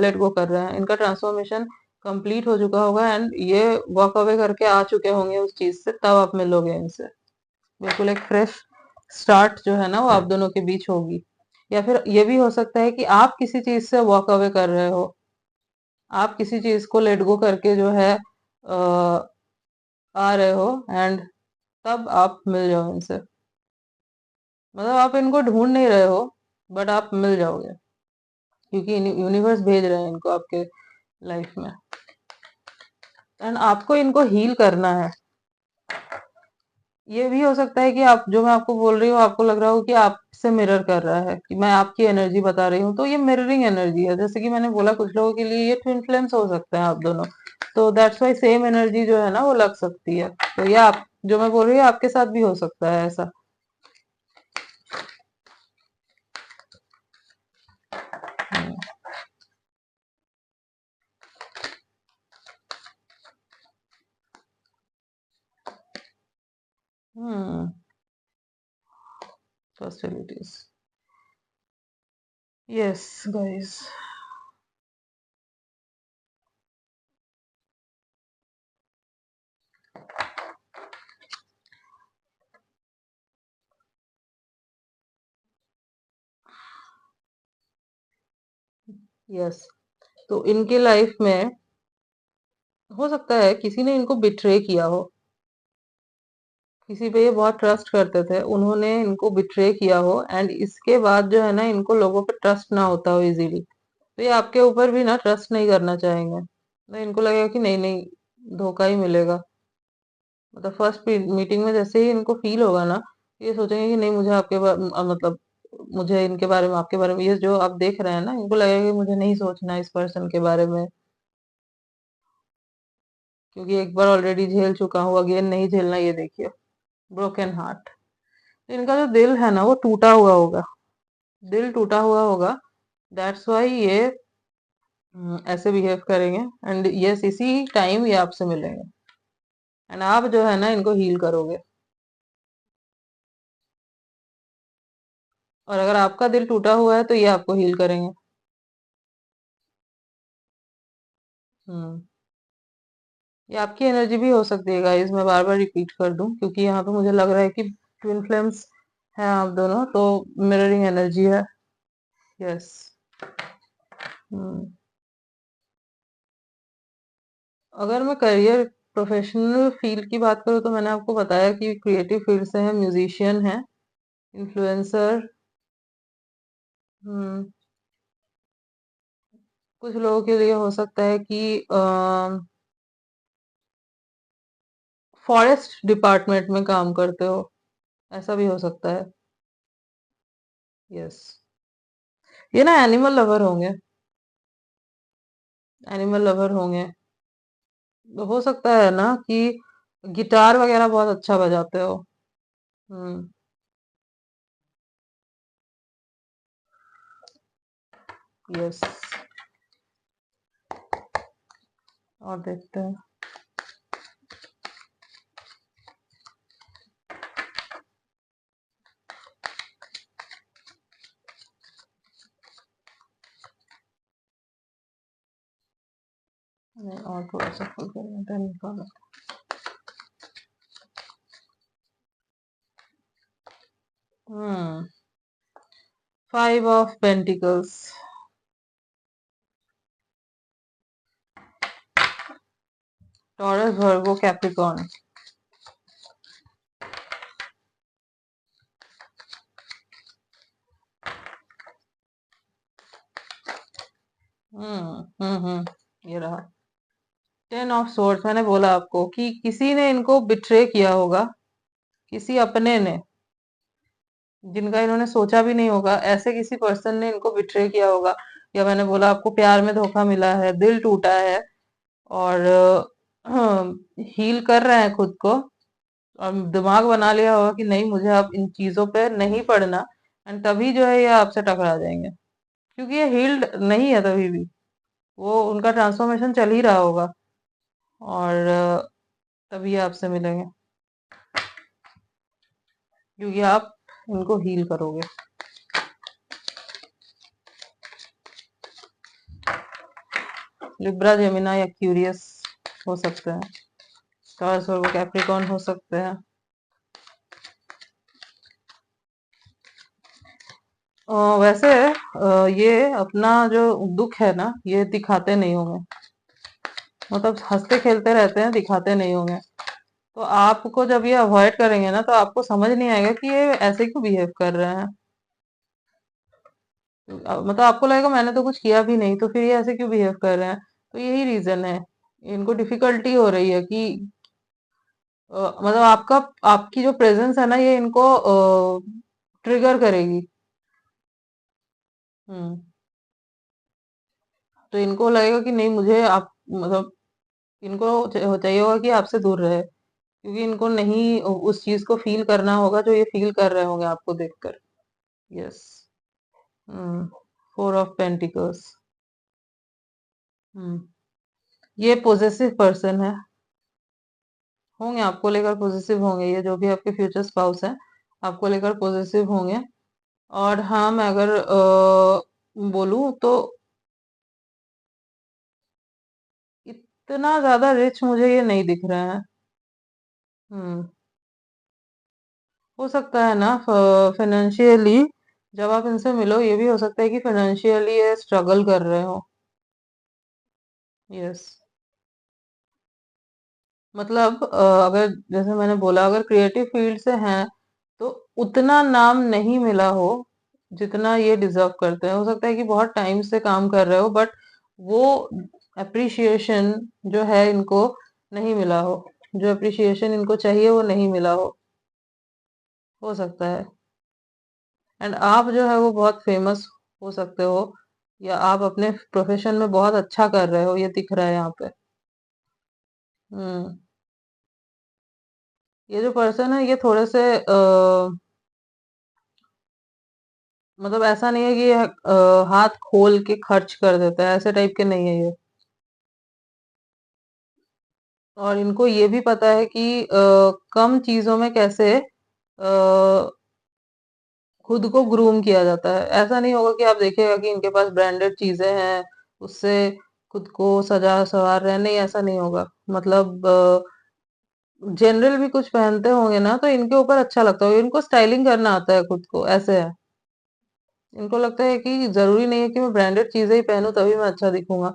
लेट गो कर रहे हैं। इनका ट्रांसफॉर्मेशन कंप्लीट हो चुका होगा, एंड ये वॉक अवे करके आ चुके होंगे उस चीज से, तब आप मिलोगे इनसे। बिल्कुल एक फ्रेश स्टार्ट जो है ना, वो आप दोनों के बीच होगी। या फिर ये भी हो सकता है कि आप किसी चीज से वॉक अवे कर रहे हो, आप किसी चीज को लेट गो करके जो है आ रहे हो, एंड तब आप मिल जाओ इनसे। मतलब आप इनको ढूंढ नहीं रहे हो, बट आप मिल जाओगे, क्योंकि यूनिवर्स भेज रहे हैं इनको आपके लाइफ में। एंड आपको इनको हील करना है। ये भी हो सकता है कि आप, जो मैं आपको बोल रही हूँ, आपको लग रहा हो कि आपसे मिरर कर रहा है, कि मैं आपकी एनर्जी बता रही हूँ, तो ये मिररिंग एनर्जी है। जैसे कि मैंने बोला, कुछ लोगों के लिए ये ट्विन फ्लेम्स हो सकते हैं आप दोनों। तो दैट्स वाई सेम एनर्जी जो है ना, वो लग सकती है। तो ये आप, जो मैं बोल रही हूँ, आपके साथ भी हो सकता है ऐसा। हम्म। फैसिलिटीज। Yes guys. यस। तो इनके लाइफ में हो सकता है किसी ने इनको बिट्रे किया हो। किसी पे ये बहुत ट्रस्ट करते थे, उन्होंने इनको बिट्रे किया हो, एंड इसके बाद जो है ना, इनको लोगों पे ट्रस्ट ना होता हो इजीली, तो ये आपके ऊपर भी ना ट्रस्ट नहीं करना चाहेंगे। तो इनको लगेगा कि नहीं नहीं, धोखा ही मिलेगा। मतलब फर्स्ट मीटिंग में जैसे ही इनको फील होगा ना, ये सोचेंगे कि नहीं, मुझे मतलब मुझे इनके बारे में, आपके बारे में, ये जो आप देख रहे हैं ना, इनको लगेगा कि मुझे नहीं सोचना इस पर्सन के बारे में, क्योंकि एक बार ऑलरेडी झेल चुका हूँ, अगेन नहीं झेलना। ये देखिए, ब्रोकन हार्ट। इनका जो दिल है ना, वो टूटा हुआ होगा। दिल टूटा हुआ होगा। दैट्स वाई ये ऐसे बिहेव करेंगे एंड यस इसी टाइम ये आपसे मिलेंगे एंड आप जो है ना इनको हील करोगे। और अगर आपका दिल टूटा हुआ है तो ये आपको हील करेंगे। हम्म ये आपकी एनर्जी भी हो सकती है गाइस, मैं बार बार रिपीट कर दूं क्योंकि यहाँ पे मुझे लग रहा है कि ट्विन फ्लेम्स हैं आप दोनों, तो मिररिंग एनर्जी है। यस। हम्म अगर मैं करियर प्रोफेशनल फील्ड की बात करूँ तो मैंने आपको बताया कि क्रिएटिव फील्ड से है, म्यूजिशियन है, इन्फ्लुएंसर। हम्म कुछ लोगों के लिए हो सकता है कि फॉरेस्ट डिपार्टमेंट में काम करते हो, ऐसा भी हो सकता है। यस। ये ना एनिमल लवर होंगे, एनिमल लवर होंगे। तो हो सकता है ना कि गिटार वगैरह बहुत अच्छा बजाते हो। हम्म यस। और देखते हैं। नहीं, और थोड़ा सा फुल करेंगे then निकालो। 5 of pentacles. Taurus, Virgo, Capricorn. ये रहा 10 ऑफ सोर्ड्स। मैंने बोला आपको कि किसी ने इनको बिट्रे किया होगा, किसी अपने ने, जिनका इन्होंने सोचा भी नहीं होगा, ऐसे किसी पर्सन ने इनको बिट्रे किया होगा। या मैंने बोला आपको प्यार में धोखा मिला है, दिल टूटा है और हील कर रहे हैं खुद को, और दिमाग बना लिया होगा कि नहीं मुझे अब इन चीजों पे नहीं पड़ना, एंड तभी जो है ये आपसे टकरा जाएंगे क्योंकि ये हील्ड नहीं है तभी भी। वो उनका ट्रांसफॉर्मेशन चल ही रहा होगा और तभी आपसे मिलेंगे क्योंकि आप उनको हील करोगे। लिब्रा, जेमिना या क्यूरियस हो सकते हैं। टॉरस और कैप्रिकॉर्न हो सकते हैं। वैसे ये अपना जो दुख है ना ये दिखाते नहीं होंगे, मतलब हंसते खेलते रहते हैं, दिखाते नहीं होंगे। तो आपको जब ये अवॉइड करेंगे ना तो आपको समझ नहीं आएगा कि ये ऐसे क्यों बिहेव कर रहे हैं। मतलब आपको लगेगा मैंने तो कुछ किया भी नहीं तो फिर ये ऐसे क्यों बिहेव कर रहे हैं। तो यही रीजन है, इनको डिफिकल्टी हो रही है कि मतलब आपकी जो प्रेजेंस है ना ये इनको ट्रिगर करेगी। हम्म तो इनको लगेगा कि नहीं मुझे आप मतलब इनको चाहिए होगा कि आपसे दूर रहे क्योंकि इनको नहीं उस चीज को फील करना होगा जो ये फील कर रहे होंगे आपको देखकर। Yes. Hmm 4 of pentacles. Hmm ये पोजेसिव पर्सन है, होंगे आपको लेकर पॉजिटिव होंगे, ये जो भी आपके फ्यूचर स्पाउस हैं आपको लेकर पॉजिटिव होंगे। और हाँ मैं अगर बोलूं तो इतना ज्यादा रिच मुझे ये नहीं दिख रहे हैं। हम्म हो सकता है ना फाइनेंशियली जब आप इनसे मिलो ये भी हो सकता है कि फाइनेंशियली ये स्ट्रगल कर रहे हो। यस। मतलब अगर जैसे मैंने बोला अगर क्रिएटिव फील्ड से हैं तो उतना नाम नहीं मिला हो जितना ये डिजर्व करते हैं। हो सकता है कि बहुत टाइम से काम कर रहे हो बट वो अप्रिशिएशन जो है इनको नहीं मिला हो, जो अप्रिशिएशन इनको चाहिए वो नहीं मिला हो सकता है। एंड आप जो है वो बहुत फेमस हो सकते हो या आप अपने प्रोफेशन में बहुत अच्छा कर रहे हो, ये दिख रहा है यहाँ पे। हम्म ये जो पर्सन है ये थोड़े से मतलब ऐसा नहीं है कि ये हाथ खोल के खर्च कर देता है, ऐसे टाइप के नहीं है ये। और इनको ये भी पता है कि कम चीजों में कैसे खुद को ग्रूम किया जाता है। ऐसा नहीं होगा कि आप देखिएगा कि इनके पास ब्रांडेड चीजें हैं, उससे खुद को सजा सवार रहे, नहीं ऐसा नहीं होगा। मतलब जनरल भी कुछ पहनते होंगे ना, तो इनके ऊपर अच्छा लगता होगा, इनको स्टाइलिंग करना आता है खुद को, ऐसे है। इनको लगता है कि जरूरी नहीं है कि मैं ब्रांडेड चीजें ही पहनूं तभी मैं अच्छा दिखूंगा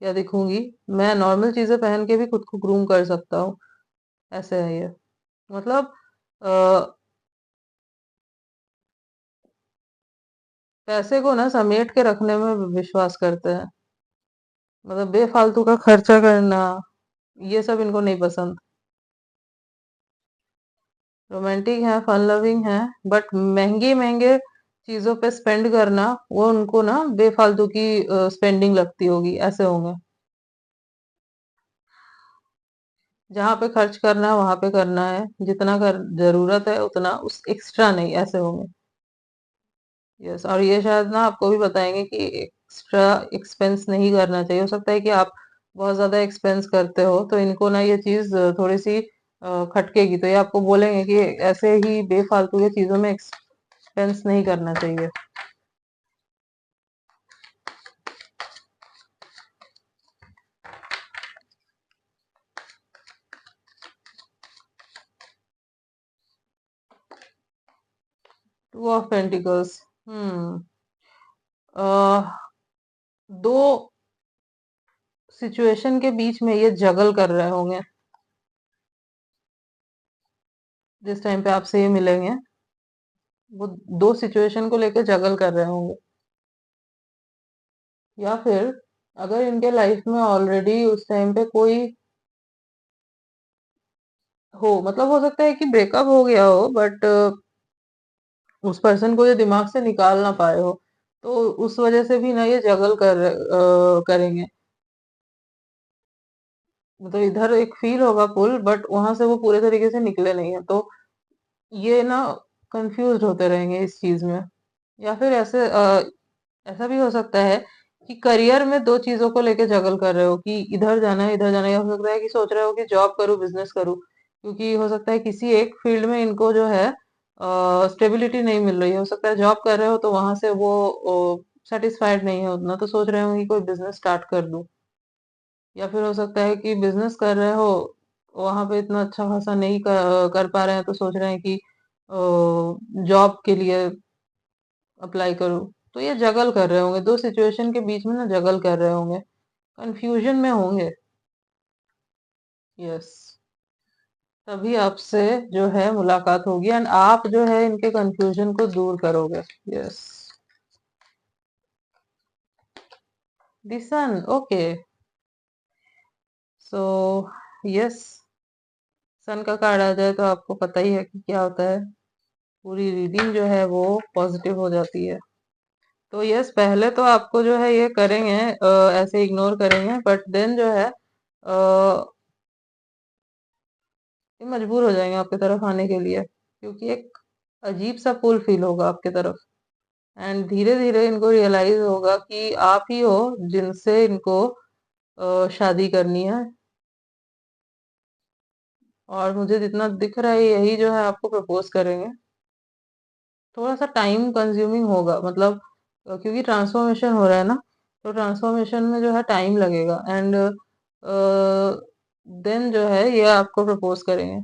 या दिखूंगी, मैं नॉर्मल चीजें पहन के भी खुद को ग्रूम कर सकता हूँ, ऐसे है ये। मतलब अ, पैसे को ना समेट के रखने में विश्वास करते हैं। मतलब बेफालतू का खर्चा करना, ये सब इनको नहीं पसंद। रोमांटिक है, फन लविंग है, बट महंगे महंगे चीजों पे स्पेंड करना वो उनको ना बेफालतू की स्पेंडिंग लगती होगी, ऐसे होंगे। जहाँ पे खर्च करना है वहां पे करना है, जितना कर जरूरत है उतना, उस एक्स्ट्रा नहीं, ऐसे होंगे। यस, और ये शायद ना आपको भी बताएंगे कि एक्स्ट्रा एक्सपेंस नहीं करना चाहिए। हो सकता है कि आप बहुत ज्यादा एक्सपेंस करते हो, तो इनको ना ये चीज थोड़ी सी खटकेगी, तो ये आपको बोलेंगे कि ऐसे ही बेफालतू की चीजों में एक्सपेंस नहीं करना चाहिए। Two of pentacles. हम्म दो सिचुएशन के बीच में ये जगल कर रहे होंगे जिस टाइम पे आपसे ये मिलेंगे। वो दो सिचुएशन को लेकर जगल कर रहे होंगे, या फिर अगर इनके लाइफ में ऑलरेडी उस टाइम पे कोई हो, मतलब हो सकता है कि ब्रेकअप हो गया हो, बट उस पर्सन को ये दिमाग से निकाल ना पाए हो, तो उस वजह से भी ना ये जगल करेंगे। मतलब इधर एक फील होगा पुल, बट वहां से वो पूरे तरीके से निकले नहीं है, तो ये ना कंफ्यूज होते रहेंगे इस चीज में। या फिर ऐसा भी हो सकता है कि करियर में दो चीजों को लेके जगल कर रहे हो कि इधर जाना है इधर जाना है, या हो सकता है कि सोच रहे हो कि जॉब करूँ बिजनेस करूँ, क्योंकि हो सकता है किसी एक फील्ड में इनको जो है स्टेबिलिटी नहीं मिल रही है। हो सकता है जॉब कर रहे हो तो वहां से वो सेटिस्फाइड नहीं है उतना, तो सोच रहे हो कि कोई बिजनेस स्टार्ट कर दूं। या फिर हो सकता है कि बिजनेस कर रहे हो, वहां पे इतना अच्छा खासा नहीं कर पा रहे हैं, तो सोच रहे हैं कि जॉब के लिए अप्लाई करूँ। तो ये जगल कर रहे होंगे, दो सिचुएशन के बीच में ना जगल कर रहे होंगे, कंफ्यूजन में होंगे। यस, तभी आपसे जो है मुलाकात होगी, एंड आप जो है इनके कंफ्यूजन को दूर करोगे। Yes, the sun. Okay, so yes, sun का कार्ड आ जाए तो आपको पता ही है कि क्या होता है। पूरी रीडिंग जो है वो पॉजिटिव हो जाती है। तो यस, पहले तो आपको जो है ये करेंगे, ऐसे इग्नोर करेंगे, बट देन जो है ये मजबूर हो जाएंगे आपकी तरफ आने के लिए, क्योंकि एक अजीब सा पुल फील होगा आपके तरफ। एंड धीरे धीरे इनको रियलाइज होगा कि आप ही हो जिनसे इनको शादी करनी है। और मुझे जितना दिख रहा है यही जो है आपको प्रपोज करेंगे। थोड़ा सा टाइम कंज्यूमिंग होगा, मतलब क्योंकि ट्रांसफॉर्मेशन हो रहा है ना, तो ट्रांसफॉर्मेशन में जो है टाइम लगेगा, एंड देन जो है ये आपको प्रपोज करेंगे।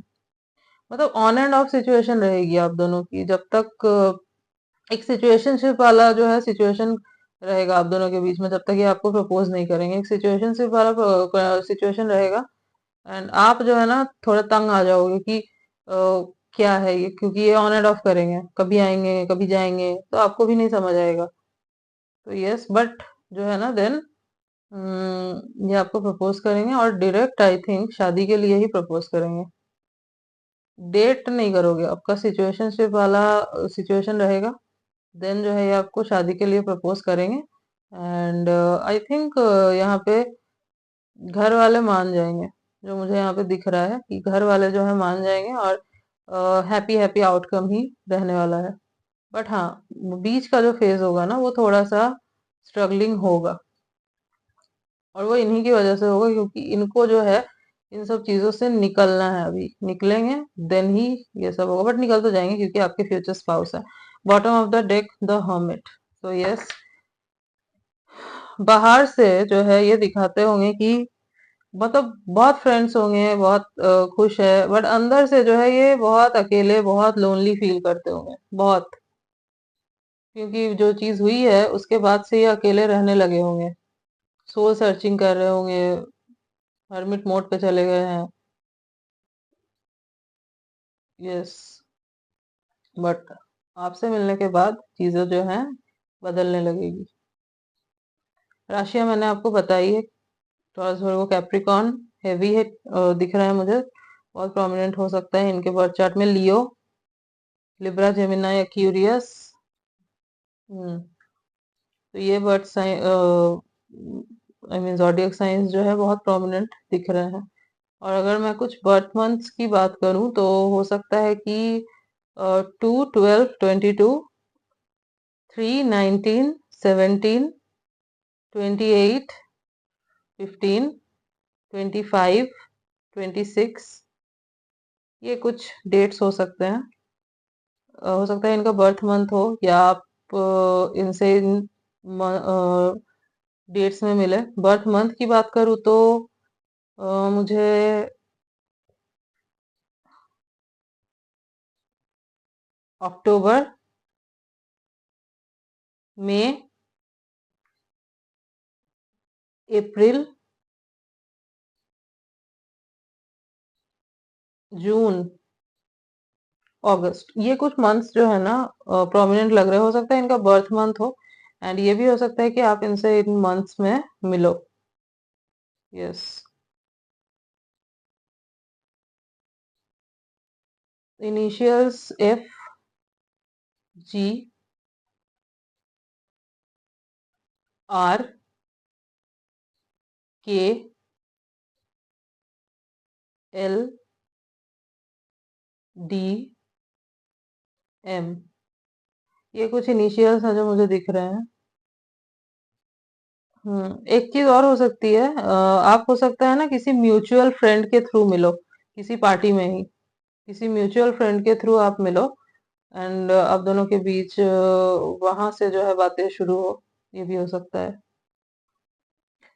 मतलब ऑन एंड ऑफ सिचुएशन रहेगी आप दोनों की, जब तक एक सिचुएशनशिप वाला जो है सिचुएशन रहेगा आप दोनों के बीच में, जब तक ये आपको प्रपोज नहीं करेंगे एक सिचुएशनशिप वाला सिचुएशन रहेगा। एंड आप जो है ना थोड़ा तंग आ जाओगे कि क्या है ये, क्योंकि ये ऑन एंड ऑफ करेंगे, कभी आएंगे कभी जाएंगे, तो आपको भी नहीं समझ आएगा। तो यस, बट जो है ना देन ये आपको प्रपोज करेंगे, और डायरेक्ट आई थिंक शादी के लिए ही प्रपोज करेंगे। डेट नहीं करोगे, आपका सिचुएशनशिप वाला सिचुएशन रहेगा, देन जो है ये आपको शादी के लिए प्रपोज करेंगे। एंड आई थिंक यहाँ पे घर वाले मान जाएंगे, जो मुझे यहाँ पे दिख रहा है कि घर वाले जो है मान जाएंगे, और हैप्पी हैप्पी आउटकम ही रहने वाला है। बट हाँ, बीच का जो फेज होगा ना वो थोड़ा सा स्ट्रगलिंग होगा, और वो इन्हीं की वजह से होगा क्योंकि इनको जो है इन सब चीजों से निकलना है, अभी निकलेंगे देन ही ये सब होगा, बट निकल तो जाएंगे क्योंकि आपके फ्यूचर स्पाउस है। Bottom of the deck the hermit. तो यस, बाहर से जो है ये दिखाते होंगे कि मतलब बहुत फ्रेंड्स होंगे, बहुत खुश है, बट अंदर से जो है ये बहुत अकेले, बहुत लोनली फील करते होंगे बहुत, क्योंकि जो चीज हुई है उसके बाद से ये अकेले रहने लगे होंगे, सोल सर्चिंग कर रहे होंगे, हर्मिट मोड पे चले गए हैं। यस, बट आपसे मिलने के बाद चीजें जो हैं बदलने लगेगी। राशियां मैंने आपको बताई है, टॉरस वर्गो कैप्रिकॉर्न हेवी है, दिख रहा है मुझे, बहुत प्रोमिनेंट हो सकता है इनके बर्थ चार्ट में। Leo, Libra, Gemini, Aquarius. Hmm, तो ये birth sign, I mean zodiac science जो है बहुत प्रोमिनेंट दिख रहे हैं। और अगर मैं कुछ बर्थ मंथ्स की बात करूं तो हो सकता है कि 2, 12, 22, 3, 19, 17, 28, 15, 25, 26, ये कुछ डेट्स हो सकते हैं। हो सकता है इनका बर्थ मंथ हो, या आप इनसे इन डेट्स में मिले। बर्थ मंथ की बात करूँ तो मुझे अक्टूबर, मई, अप्रैल, जून, अगस्त, ये कुछ मंथ्स जो है ना प्रोमिनेंट लग रहे हो सकता है इनका बर्थ मंथ हो, एंड ये भी हो सकता है कि आप इनसे इन मंथ्स में मिलो। Yes, initials F, G, R, K, L, D, M, ये कुछ इनिशियल्स हैं जो मुझे दिख रहे हैं। एक चीज और हो सकती है, आप हो सकता है ना किसी म्यूचुअल फ्रेंड के थ्रू मिलो, किसी पार्टी में ही किसी म्यूचुअल फ्रेंड के थ्रू आप मिलो, एंड आप दोनों के बीच वहां से जो है बातें शुरू हो, ये भी हो सकता है।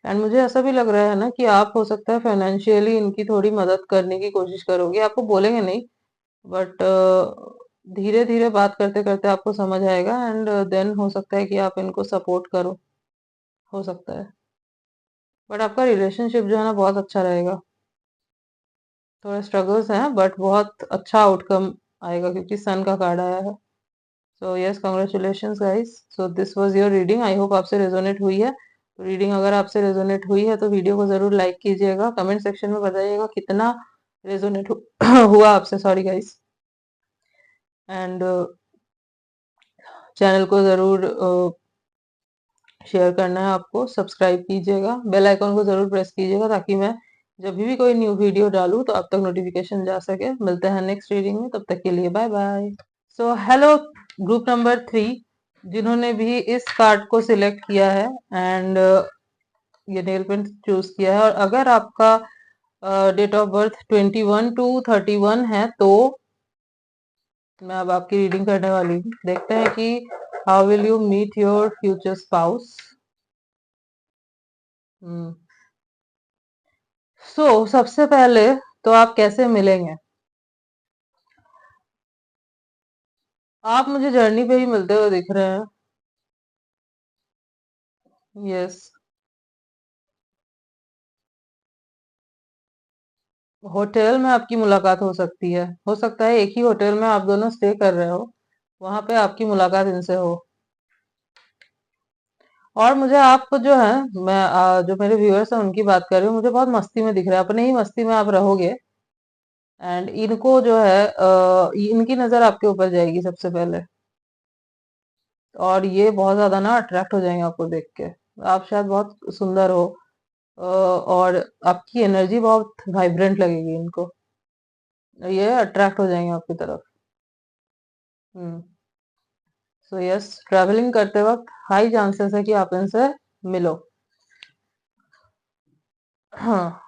एंड मुझे ऐसा भी लग रहा है ना कि आप हो सकता है फाइनेंशियली इनकी थोड़ी मदद करने की कोशिश करोगे, आपको बोलेंगे नहीं, बट धीरे धीरे बात करते करते आपको समझ आएगा, एंड देन हो सकता है कि आप इनको सपोर्ट करो, हो सकता है। बट आपका रिलेशनशिप जो है ना बहुत अच्छा रहेगा, थोड़े स्ट्रगल्स हैं बट बहुत अच्छा आउटकम आएगा क्योंकि सन का कार्ड आया है। So yes, congratulations guys. So this was your reading, I hope आपसे रेजोनेट हुई है। तो रीडिंग अगर आपसे रेजोनेट हुई है तो वीडियो को जरूर लाइक कीजिएगा, कमेंट सेक्शन में बताइएगा कितना रेजोनेट हुआ आपसे, सॉरी गाइस। एंड चैनल को जरूर शेयर करना है आपको, सब्सक्राइब कीजिएगा, बेल आइकॉन को जरूर प्रेस कीजिएगा ताकि मैं जब भी कोई न्यू वीडियो डालूं तो आप तक नोटिफिकेशन जा सके। मिलते हैं नेक्स्ट रीडिंग में, तब तक के लिए bye bye. So hello group number 3, जिन्होंने भी इस कार्ड को सिलेक्ट किया है एंड ये नेल पेंट चूज किया है, और अगर आपका डेट ऑफ बर्थ 21 to 31 है तो मैं अब आपकी रीडिंग करने वाली हूँ। देखते हैं कि how will you meet your future spouse. सबसे पहले तो आप कैसे मिलेंगे? आप मुझे जर्नी पे ही मिलते हुए दिख रहे हैं। यस, होटल में आपकी मुलाकात हो सकती है, हो सकता है एक ही होटल में आप दोनों स्टे कर रहे हो, वहां पे आपकी मुलाकात इनसे हो। और मुझे आप जो है, मैं जो मेरे व्यूअर्स हैं उनकी बात कर रही हूँ, मुझे बहुत मस्ती में दिख रहा है, अपने ही मस्ती में आप रहोगे, एंड इनको जो है इनकी नजर आपके ऊपर जाएगी सबसे पहले, और ये बहुत ज्यादा ना अट्रैक्ट हो जाएंगे आपको देख के। आप शायद बहुत सुंदर हो, और आपकी एनर्जी बहुत वाइब्रेंट लगेगी इनको, ये अट्रैक्ट हो जाएंगे आपकी तरफ। हम्म सो यस, ट्रैवलिंग करते वक्त हाई चांसेस है कि आप इनसे मिलो। हाँ।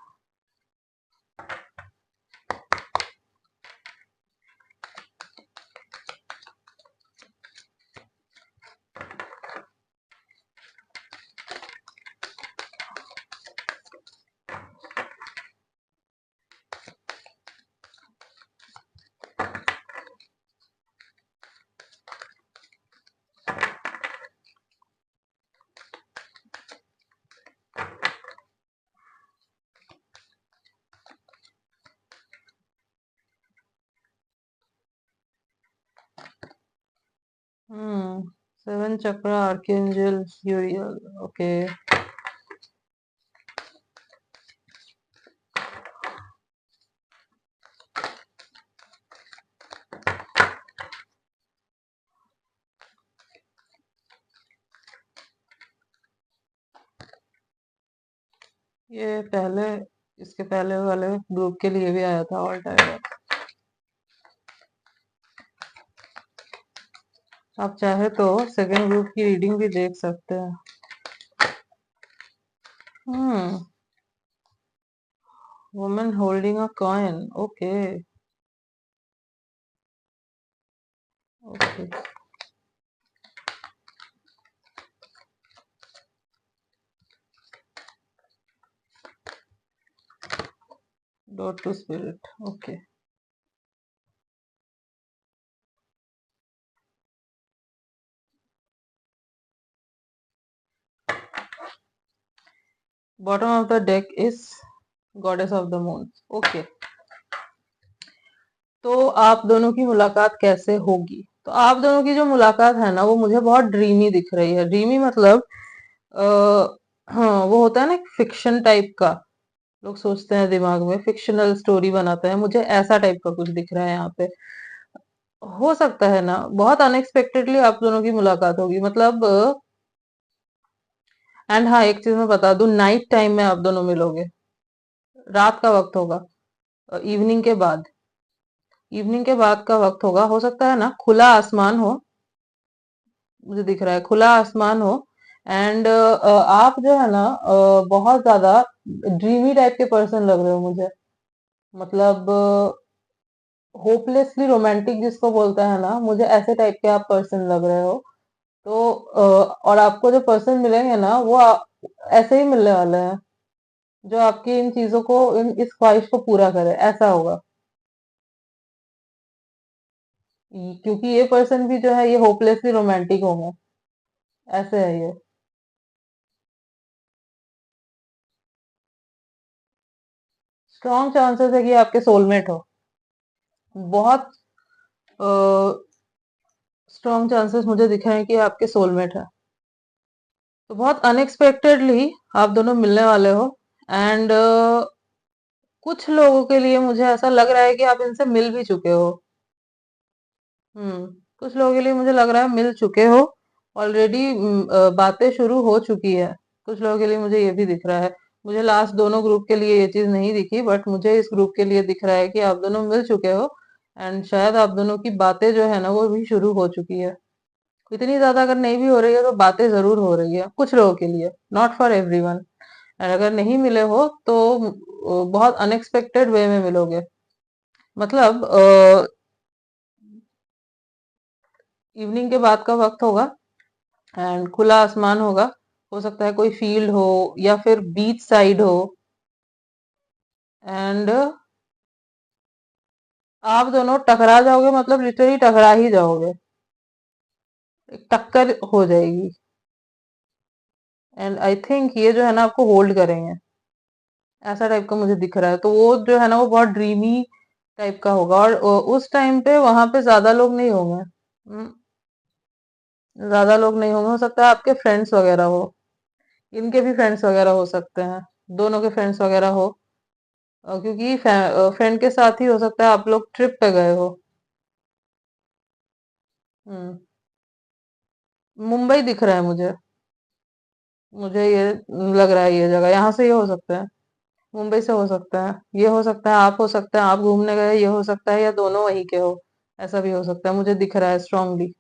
सेवन चक्र आर्कएंजल यूरियल। ओके। ये पहले, इसके पहले वाले ग्रुप के लिए भी आया था ऑल टाइम। आप चाहे तो सेकेंड ग्रुप की रीडिंग भी देख सकते हैं। Hmm women holding a coin. Okay. Okay. Dot to spirit. Okay. Bottom of the deck is goddess of the moon. Okay. तो आप दोनों की मुलाकात कैसे होगी? तो आप दोनों की जो मुलाकात है ना, वो मुझे बहुत ड्रीमी दिख रही है। ड्रीमी मतलब आ, हाँ, वो होता है ना फिक्शन टाइप का। लोग सोचते हैं दिमाग में फिक्शनल स्टोरी बनाते हैं, मुझे ऐसा टाइप का कुछ दिख रहा है यहाँ पे। हो सकता है ना बहुत अनएक्सपेक्टेडली आप दोनों की मुलाकात होगी, मतलब। एंड हाँ, एक चीज मैं बता दूं, नाइट टाइम में आप दोनों मिलोगे। रात का वक्त होगा, इवनिंग के बाद। इवनिंग के बाद का वक्त होगा, हो सकता है ना खुला आसमान हो। मुझे दिख रहा है खुला आसमान हो। एंड आप जो है ना बहुत ज्यादा ड्रीमी टाइप के पर्सन लग रहे हो मुझे। मतलब होपलेसली रोमांटिक जिसको बोलते हैं ना, मुझे ऐसे टाइप के आप पर्सन लग रहे हो। तो और आपको जो पर्सन मिलेंगे ना, वो ऐसे ही मिलने वाले हैं, जो आपकी इन चीजों को, इस ख्वाहिश को पूरा करे, ऐसा होगा। क्योंकि ये पर्सन भी जो है ये होपलेसली रोमांटिक होंगे। ऐसे है ये। स्ट्रॉन्ग चांसेस है कि आपके सोलमेट हो। बहुत स्ट्रॉन्ग चांसेस मुझे दिख रहे हैं कि आपके सोलमेट है। तो बहुत अनएक्सपेक्टेडली आप दोनों मिलने वाले हो। एंड कुछ लोगों के लिए मुझे ऐसा लग रहा है कि आप इनसे मिल भी चुके हो। हम्म कुछ लोगों के लिए मुझे लग रहा है मिल चुके हो ऑलरेडी। बातें शुरू हो चुकी है। कुछ लोगों के लिए मुझे ये भी दिख रहा है। मुझे लास्ट दोनों ग्रुप के लिए ये चीज नहीं दिखी, बट मुझे इस ग्रुप के लिए दिख रहा है कि आप दोनों मिल चुके हो। एंड शायद आप दोनों की बातें जो है ना, वो भी शुरू हो चुकी है। इतनी ज्यादा अगर नहीं भी हो रही है तो बातें जरूर हो रही है कुछ लोगों के लिए, नॉट फॉर एवरीवन। और अगर नहीं मिले हो तो बहुत अनएक्सपेक्टेड वे में मिलोगे। मतलब इवनिंग के बाद का वक्त होगा एंड खुला आसमान होगा। हो सकता है कोई फील्ड हो या फिर बीच साइड हो। एंड आप दोनों टकरा जाओगे, मतलब लिटरली टकरा ही जाओगे। एक टक्कर हो जाएगी। एंड आई थिंक ये जो है ना आपको होल्ड करेंगे, ऐसा टाइप का मुझे दिख रहा है। तो वो जो है ना वो बहुत ड्रीमी टाइप का होगा। और उस टाइम पे वहां पे ज्यादा लोग नहीं होंगे। ज्यादा लोग नहीं होंगे, हो सकता है आपके फ्रेंड्स वगैरह हो। इनके भी फ्रेंड्स वगैरह हो सकते हैं। दोनों के फ्रेंड्स वगैरह हो। क्योंकि फ्रेंड के साथ ही हो सकता है आप लोग ट्रिप पे गए हो। हम्म मुंबई दिख रहा है मुझे। मुझे ये लग रहा है ये जगह यहाँ से ये हो सकता है। मुंबई से हो सकता है, ये हो सकता है, आप हो सकता है आप घूमने गए, ये हो सकता है, या दोनों वहीं के हो। ऐसा भी हो सकता है, मुझे दिख रहा है स्ट्रांगली।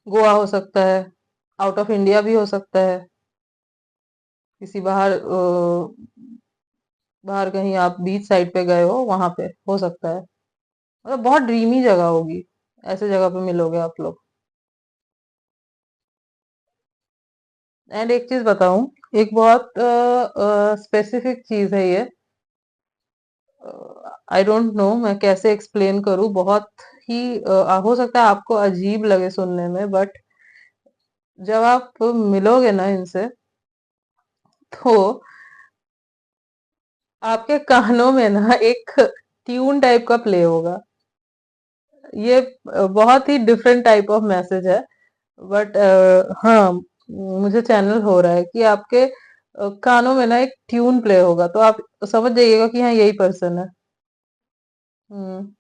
गोवा हो सकता है, आउट ऑफ इंडिया भी हो सकता है, किसी बाहर बाहर कहीं आप बीच साइड पे गए हो वहां पे हो सकता है। मतलब बहुत ड्रीमी जगह होगी, ऐसे जगह पे मिलोगे आप लोग। एंड एक चीज बताऊं, एक बहुत स्पेसिफिक चीज है ये। आई डोंट नो मैं कैसे एक्सप्लेन करूं, बहुत ही हो सकता है आपको अजीब लगे सुनने में, बट जब आप मिलोगे ना इनसे, तो आपके कानों में ना एक ट्यून टाइप का प्ले होगा। ये बहुत ही डिफरेंट टाइप ऑफ मैसेज है, बट हाँ, मुझे चैनल हो रहा है कि आपके कानों में ना एक ट्यून प्ले होगा, तो आप समझ जाइएगा कि हाँ यही पर्सन है। हम्म।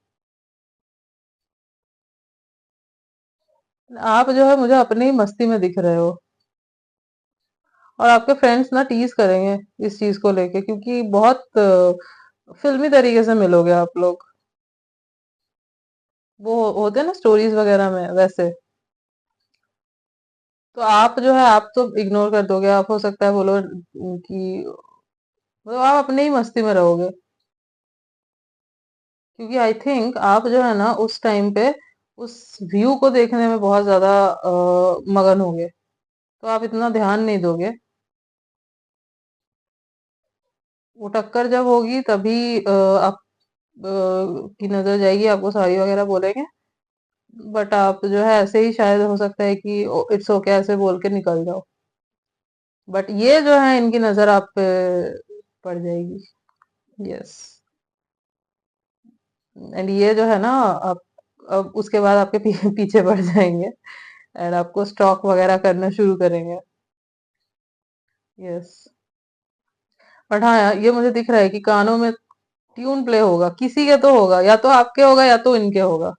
आप जो है मुझे अपनी ही मस्ती में दिख रहे हो, और आपके फ्रेंड्स ना टीज करेंगे इस चीज को लेके, क्योंकि बहुत फिल्मी तरीके से मिलोगे आप लोग। वो होते हैं ना स्टोरीज वगैरह में वैसे। तो आप जो है आप तो इग्नोर कर दोगे, आप हो सकता है बोलो कि मतलब आप अपने ही मस्ती में रहोगे, क्योंकि आई थिंक आप जो है ना उस टाइम पे उस व्यू को देखने में बहुत ज्यादा मगन होगे, तो आप इतना ध्यान नहीं दोगे। वो टक्कर जब होगी तभी आप की नजर जाएगी, आपको सॉरी वगैरह बोलेंगे, बट आप जो है ऐसे ही शायद हो सकता है कि इट्स ओके ऐसे बोल के निकल जाओ, बट ये जो है इनकी नजर आप पे पड़ जाएगी। यस। एंड ये जो है ना, आप अब उसके बाद आपके पीछे पड़ जाएंगे, एंड आपको स्टॉक वगैरह करना शुरू करेंगे। यस। बट हाँ यार, ये मुझे दिख रहा है कि कानों में ट्यून प्ले होगा, किसी के तो होगा, या तो आपके होगा या तो इनके होगा,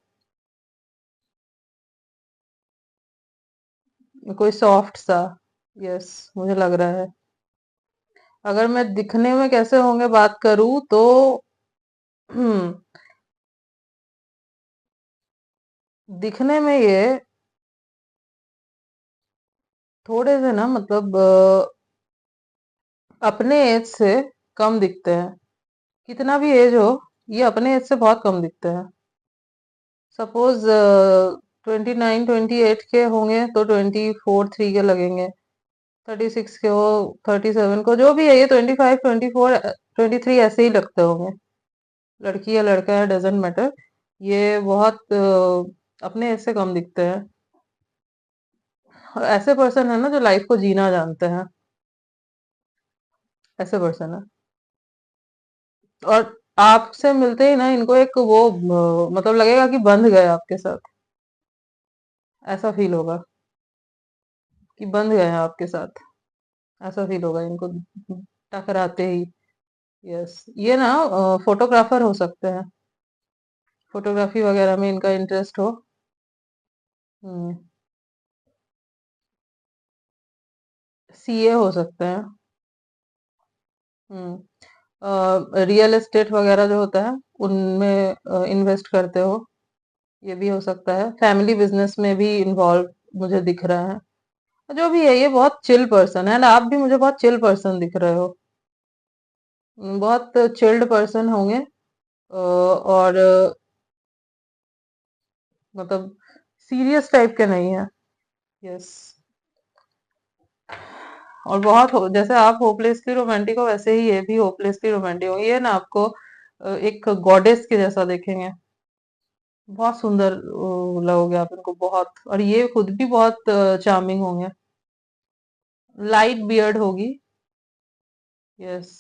कोई सॉफ्ट सा। यस, मुझे लग रहा है। अगर मैं दिखने में कैसे होंगे बात करूं तो हम्म, दिखने में ये थोड़े से ना, मतलब अपने एज से कम दिखते हैं। कितना भी एज हो, ये अपने एज से बहुत कम दिखते हैं। सपोज 29 28 के होंगे तो 24 3 के लगेंगे, 36 के हो, 37 को, जो भी है, ये 25 24 23 ऐसे ही लगते होंगे। लड़की या लड़का है, डजेंट मैटर। ये बहुत अपने एज से कम दिखते हैं। और ऐसे पर्सन है ना जो लाइफ को जीना जानते हैं, ऐसे पर्सन है। और आपसे मिलते ही ना इनको एक वो मतलब लगेगा कि बंध गए आपके साथ, ऐसा फील होगा कि बंध गए हैं आपके साथ, ऐसा फील होगा इनको टकराते ही। यस, ये ना फोटोग्राफर हो सकते हैं, फोटोग्राफी वगैरह में इनका इंटरेस्ट हो। हम्म। सीए हो सकते हैं। रियल एस्टेट वगैरह जो होता है उनमें इन्वेस्ट करते हो, ये भी हो सकता है। फैमिली बिजनेस में भी इन्वॉल्व मुझे दिख रहा है। जो भी है, ये बहुत चिल पर्सन है, ना आप भी मुझे बहुत चिल पर्सन दिख रहे हो। बहुत चिल्ड पर्सन होंगे, और मतलब सीरियस टाइप के नहीं है। यस। और बहुत जैसे आप होपलेसली रोमांटिक हो, वैसे ही ये भी होपलेसली रोमांटिक हो। ये ना आपको एक गॉडेस के जैसा देखेंगे, बहुत सुंदर लगोगे आप इनको बहुत, और ये खुद भी बहुत चार्मिंग होंगे। लाइट बियर्ड होगी। यस,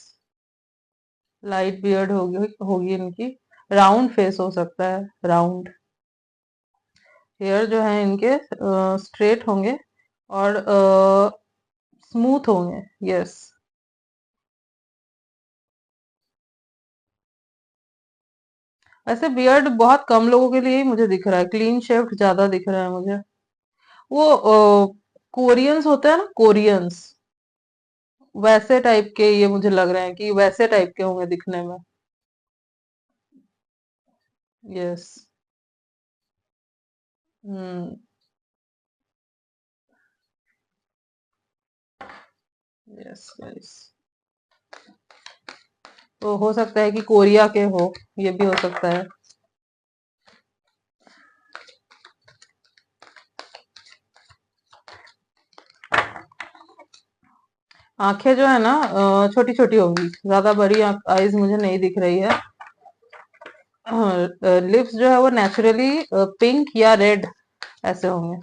लाइट बियर्ड होगी होगी इनकी। राउंड फेस हो सकता है, राउंड। हेयर जो है इनके स्ट्रेट होंगे, और स्मूथ होंगे। यस। ऐसे बियर्ड बहुत कम लोगों के लिए ही मुझे दिख रहा है, क्लीन शेव्ड ज्यादा दिख रहा है मुझे। वो कोरियंस होते हैं ना, कोरियंस, वैसे टाइप के ये मुझे लग रहे हैं कि वैसे टाइप के होंगे दिखने में। यस। हम्म। यस गाइस, तो हो सकता है कि कोरिया के हो, ये भी हो सकता है। आंखें जो है ना छोटी छोटी होंगी, ज्यादा बड़ी आईज मुझे नहीं दिख रही है। लिप्स जो है वो नेचुरली पिंक या रेड ऐसे होंगे।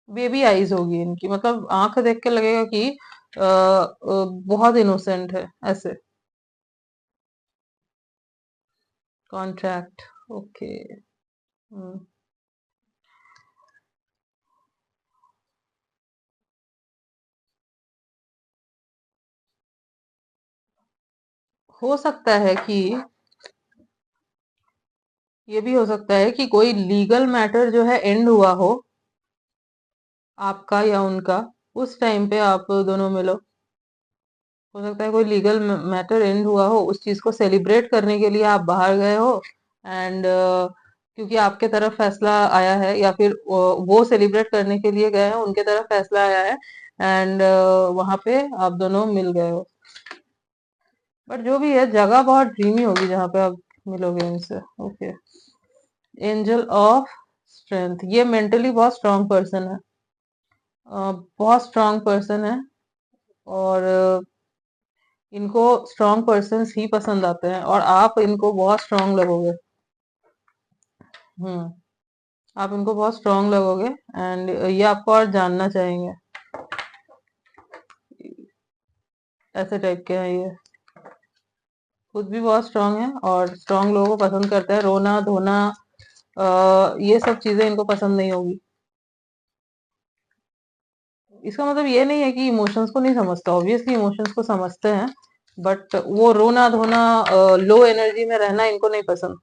बेबी आईज होगी इनकी, मतलब आंख देख के लगेगा कि बहुत इनोसेंट है ऐसे। Contract, okay. हम्म, हो सकता है कि ये भी हो सकता है कि कोई लीगल मैटर जो है एंड हुआ हो, आपका या उनका, उस टाइम पे आप दोनों मिलो। हो सकता है कोई लीगल मैटर एंड हुआ हो, उस चीज को सेलिब्रेट करने के लिए आप बाहर गए हो, एंड क्योंकि आपके तरफ फैसला आया है, या फिर वो सेलिब्रेट करने के लिए गए हैं, उनके तरफ फैसला आया है, एंड वहां पे आप दोनों मिल गए हो। बट जो भी है, जगह बहुत ड्रीमी होगी जहाँ पे आप मिलोगे इनसे। ओके। एंजल ऑफ स्ट्रेंथ, ये मेंटली बहुत स्ट्रांग पर्सन है। बहुत स्ट्रांग पर्सन है, और इनको स्ट्रांग पर्सन्स ही पसंद आते हैं, और आप इनको बहुत स्ट्रांग लगोगे। हम्म, आप इनको बहुत स्ट्रांग लगोगे, एंड ये आपको और जानना चाहेंगे, ऐसे टाइप के हैं ये। खुद भी बहुत स्ट्रांग है, और स्ट्रांग लोगों को पसंद करते हैं। रोना धोना ये सब चीजें इनको पसंद नहीं होगी। इसका मतलब ये नहीं है कि इमोशंस को नहीं समझता, ऑब्वियसली इमोशंस को समझते हैं, बट वो रोना धोना, लो एनर्जी में रहना इनको नहीं पसंद।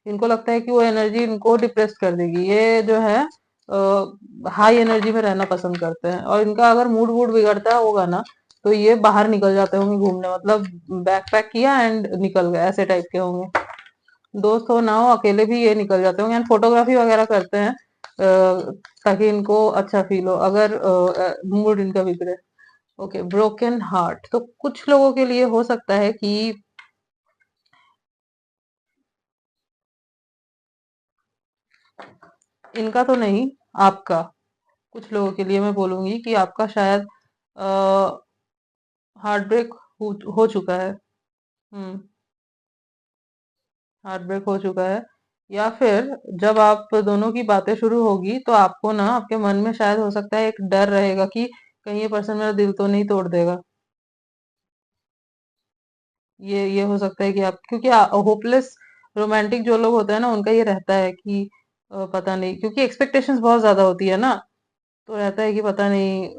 इनको लगता है कि वो एनर्जी इनको डिप्रेस कर देगी। ये जो है हाई एनर्जी में रहना पसंद करते हैं, और इनका अगर मूड वूड बिगड़ता होगा ना, तो ये बाहर निकल जाते होंगे घूमने, मतलब बैग पैक किया एंड निकल गए, ऐसे टाइप के होंगे। दोस्त हो ना हो, अकेले भी ये निकल जाते होंगे, एंड फोटोग्राफी वगैरह करते हैं ताकि इनको अच्छा फील हो, अगर मूड इनका बिगड़े। ओके, ब्रोकन हार्ट, तो कुछ लोगों के लिए हो सकता है कि इनका तो नहीं, आपका, कुछ लोगों के लिए मैं बोलूंगी कि आपका शायद हार्ट ब्रेक हो चुका है। हम्म, हार्ट ब्रेक हो चुका है, या फिर जब आप दोनों की बातें शुरू होगी, तो आपको ना आपके मन में शायद हो सकता है एक डर रहेगा कि कहीं ये पर्सन मेरा दिल तो नहीं तोड़ देगा। ये हो सकता है कि आप, क्योंकि होपलेस रोमांटिक जो लोग होते हैं ना, उनका ये रहता है कि पता नहीं, क्योंकि एक्सपेक्टेशंस बहुत ज्यादा होती है ना, तो रहता है कि पता नहीं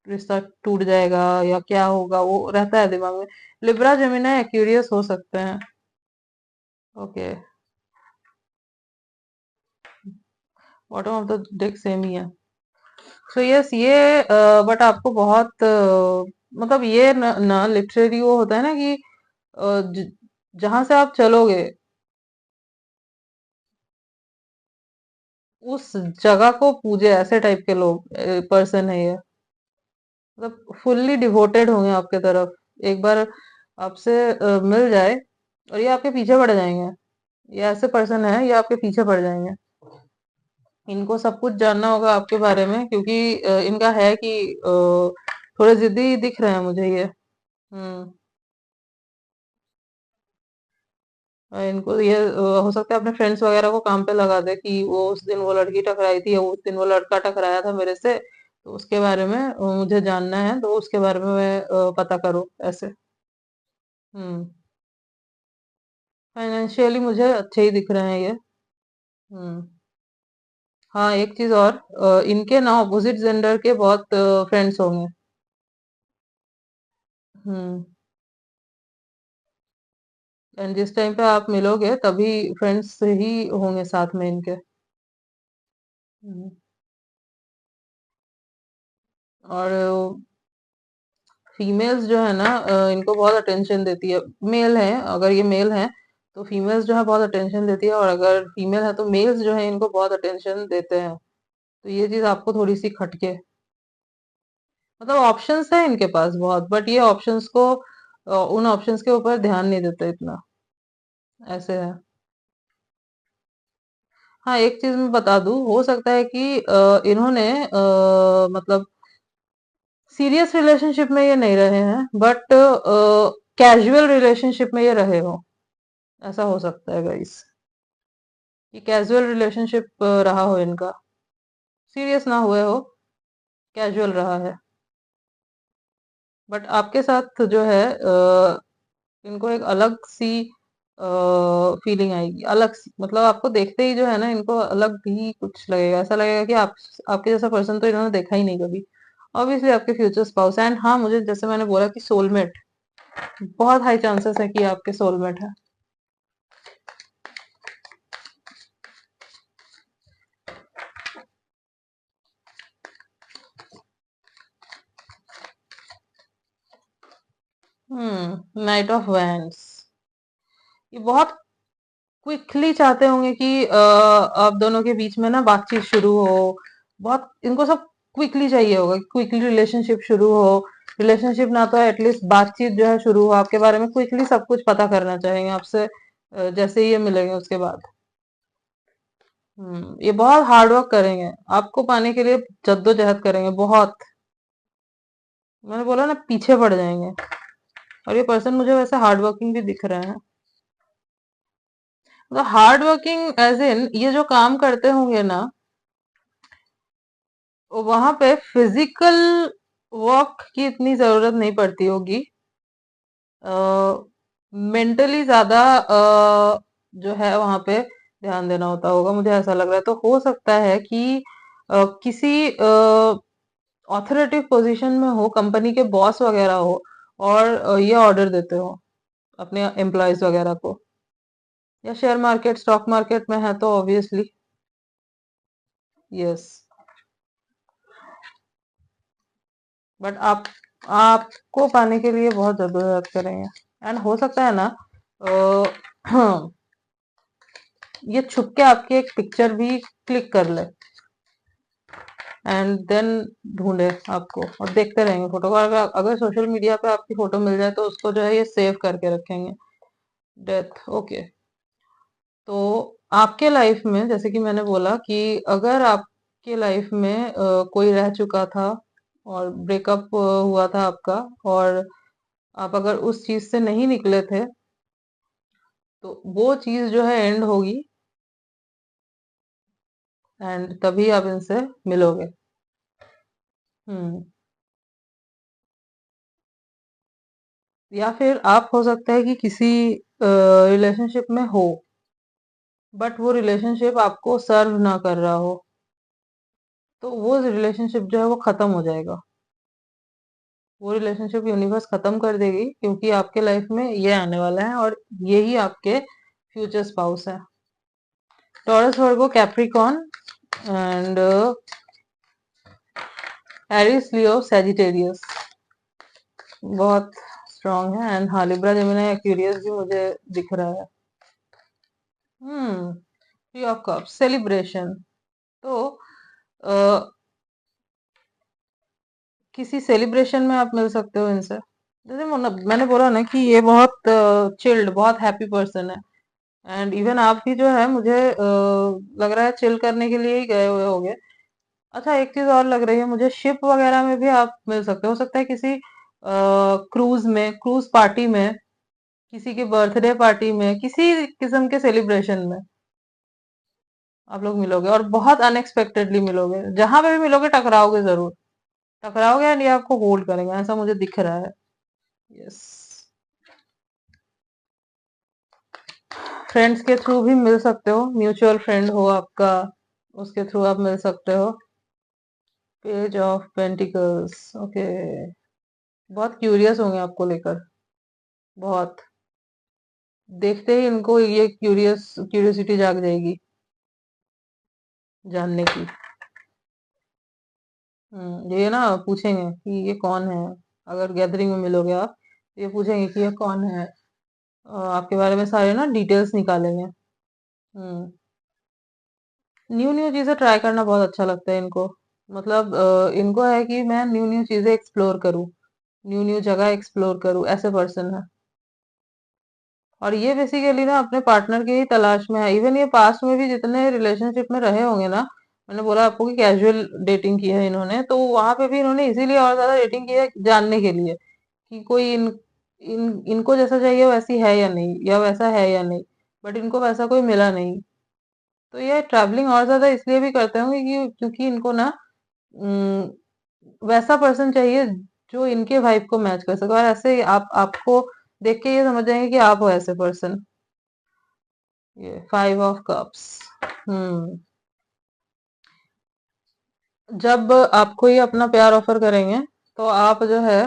रिश्ता टूट जाएगा या क्या होगा, वो रहता है दिमाग में। लिब्रा जेमिनी एक्यूरियस हो सकते हैं। Okay, bottom of the deck same ही है। सो यस, ये बट आपको बहुत मतलब ये ना लिटरेरी वो होता है ना कि जहां से आप चलोगे, उस जगह को पूजे, ऐसे टाइप के लोग पर्सन है ये। मतलब फुल्ली डिवोटेड होंगे आपके तरफ। एक बार आपसे मिल जाए, और ये आपके पीछे पड़ जाएंगे। ये ऐसे पर्सन है, ये आपके पीछे पड़ जाएंगे। इनको सब कुछ जानना होगा आपके बारे में, क्योंकि इनका है कि थोड़े जिद्दी दिख रहे हैं मुझे ये। हम्म, इनको ये हो सकता है अपने फ्रेंड्स वगैरह को काम पे लगा दे कि वो उस दिन वो लड़की टकराई थी, या उस दिन वो लड़का टकराया था मेरे से, तो उसके बारे में मुझे जानना है, तो उसके बारे में मैं पता करो ऐसे। हम्म, फाइनेंशियली मुझे अच्छे ही दिख रहे हैं ये। हम्म, हाँ, एक चीज और, इनके ना ऑपोजिट जेंडर के बहुत फ्रेंड्स होंगे। हम्म, एंड जिस टाइम पे आप मिलोगे, तभी फ्रेंड्स ही होंगे साथ में इनके। हम्म, और फीमेल्स जो है ना इनको बहुत अटेंशन देती है। मेल है, अगर ये मेल है तो फीमेल्स जो है बहुत अटेंशन देती है, और अगर फीमेल है तो मेल्स जो है इनको बहुत अटेंशन देते हैं। तो ये चीज आपको थोड़ी सी खटके। मतलब ऑप्शंस है इनके पास बहुत, बट ये ऑप्शंस को उन ऑप्शंस के ऊपर ध्यान नहीं देते इतना, ऐसे है। हाँ, एक चीज मैं बता दूं, हो सकता है कि इन्होंने मतलब सीरियस रिलेशनशिप में ये नहीं रहे हैं, बट कैजुअल रिलेशनशिप में ये रहे हो, ऐसा हो सकता है गाइस, कि कैजुअल रिलेशनशिप रहा हो इनका, सीरियस ना हुए हो, कैजुअल रहा है। बट आपके साथ जो है इनको एक अलग सी फीलिंग आएगी, अलग सी, मतलब आपको देखते ही जो है ना, इनको अलग ही कुछ लगेगा, ऐसा लगेगा कि आप, आपके जैसा पर्सन तो इन्होंने देखा ही नहीं कभी। ऑब्वियसली आपके फ्यूचर स्पाउस, एंड हाँ, मुझे जैसे मैंने बोला कि सोलमेट, बहुत हाई चांसेस है कि आपके सोलमेट है। नाइट ऑफ वैंड्स, ये बहुत क्विकली चाहते होंगे कि आप दोनों के बीच में ना बातचीत शुरू हो, बहुत इनको सब क्विकली चाहिए होगा, क्विकली रिलेशनशिप शुरू हो, रिलेशनशिप ना तो एटलीस्ट बातचीत जो है शुरू हो, आपके बारे में क्विकली सब कुछ पता करना चाहेंगे आपसे, जैसे ही ये मिलेंगे उसके बाद। ये बहुत हार्ड वर्क करेंगे, आपको पाने के लिए जद्दोजहद करेंगे बहुत, मैंने बोला ना पीछे पड़ जाएंगे। और ये पर्सन मुझे वैसे हार्ड वर्किंग भी दिख रहा है, मतलब हार्ड वर्किंग एज इन ये जो काम करते होंगे ना, वहां पे फिजिकल वर्क की इतनी जरूरत नहीं पड़ती होगी, मेंटली ज्यादा जो है वहां पे ध्यान देना होता होगा, मुझे ऐसा लग रहा है। तो हो सकता है कि किसी ऑथोरेटिव पोजीशन में हो, कंपनी के बॉस वगैरह हो, और ये ऑर्डर देते हो अपने एम्प्लॉयज वगैरह को, या शेयर मार्केट, स्टॉक मार्केट में है तो ऑब्वियसली, यस। बट आपको पाने के लिए बहुत जद्दोजहद करेंगे, एंड हो सकता है ना ये छुप के आपकी एक पिक्चर भी क्लिक कर ले, एंड देन ढूंढे आपको और देखते रहेंगे फोटो को, अगर सोशल मीडिया पे आपकी फोटो मिल जाए तो उसको जो है ये सेव करके रखेंगे। Death, okay. तो आपके लाइफ में, जैसे कि मैंने बोला कि अगर आपके लाइफ में कोई रह चुका था और ब्रेकअप हुआ था आपका, और आप अगर उस चीज से नहीं निकले थे, तो वो चीज जो है एंड होगी, एंड तभी आप इनसे मिलोगे। हम्म या फिर आप, हो सकता है कि किसी रिलेशनशिप में हो, बट वो रिलेशनशिप आपको सर्व ना कर रहा हो, तो वो रिलेशनशिप जो है वो खत्म हो जाएगा, वो रिलेशनशिप यूनिवर्स खत्म कर देगी, क्योंकि आपके लाइफ में ये आने वाला है, और यही आपके फ्यूचर स्पाउस है। Taurus, Virgo, Capricorn, and Aries, Leo, Sagittarius, बहुत स्ट्रांग है। एंड हाँ, लिब्रा, जेमिनी, एक्वेरियस भी मुझे दिख रहा है। Three of cups, celebration. तो किसी सेलिब्रेशन में आप मिल सकते हो इनसे, जैसे मैंने बोला ना कि ये बहुत चिल्ड, बहुत हैप्पी पर्सन है, एंड इवन आप भी जो है, मुझे लग रहा है चिल करने के लिए ही गए हुए होगे। अच्छा, एक चीज और लग रही है मुझे, शिप वगैरह में भी आप मिल सकते हो सकता है किसी क्रूज में, क्रूज पार्टी में, किसी की बर्थडे पार्टी में, किसी किस्म के सेलिब्रेशन में आप लोग मिलोगे, और बहुत अनएक्सपेक्टेडली मिलोगे, जहां पे भी मिलोगे टकराओगे जरूर, टकराओगे, एंड ये आपको होल्ड करेंगे, ऐसा मुझे दिख रहा है। यस, फ्रेंड्स के थ्रू भी मिल सकते हो, म्यूचुअल फ्रेंड हो आपका, उसके थ्रू आप मिल सकते हो। Page of pentacles, okay. बहुत क्यूरियस होंगे आपको लेकर, बहुत, देखते ही इनको ये क्यूरियोसिटी जाग जाएगी जानने की। ये ना पूछेंगे कि ये कौन है, अगर गैदरिंग में मिलोगे आप, ये पूछेंगे कि ये कौन है, आपके बारे में सारे ना डिटेल्स निकालेंगे। हम्म न्यू न्यू चीजें ट्राई करना बहुत अच्छा लगता है इनको, मतलब इनको है कि मैं न्यू न्यू चीजें एक्सप्लोर करूँ, न्यू न्यू जगह एक्सप्लोर करूँ, ऐसे पर्सन है। और ये बेसिकली ना अपने पार्टनर की ही तलाश में है। इवन ये पास्ट में भी जितने रिलेशनशिप में रहे होंगे ना, मैंने बोला आपको कि कैजुअल डेटिंग की है इन्होंने, तो वहां पे भी इन्होंने इसीलिए और ज्यादा डेटिंग की है जानने के लिए कि कोई इनको जैसा चाहिए वैसी है या नहीं, या वैसा है या नहीं। बट इनको वैसा कोई मिला नहीं। तो ये ट्रैवलिंग और ज्यादा इसलिए भी करते होंगे कि क्योंकि इनको ना वैसा पर्सन चाहिए जो इनके वाइब को मैच कर सके। और ऐसे ही आप आपको देख के ये समझ जाएंगे कि आप हो ऐसे पर्सन। ये 5 ऑफ कप्स। हम्म। जब आपको ये अपना प्यार ऑफर करेंगे तो आप जो है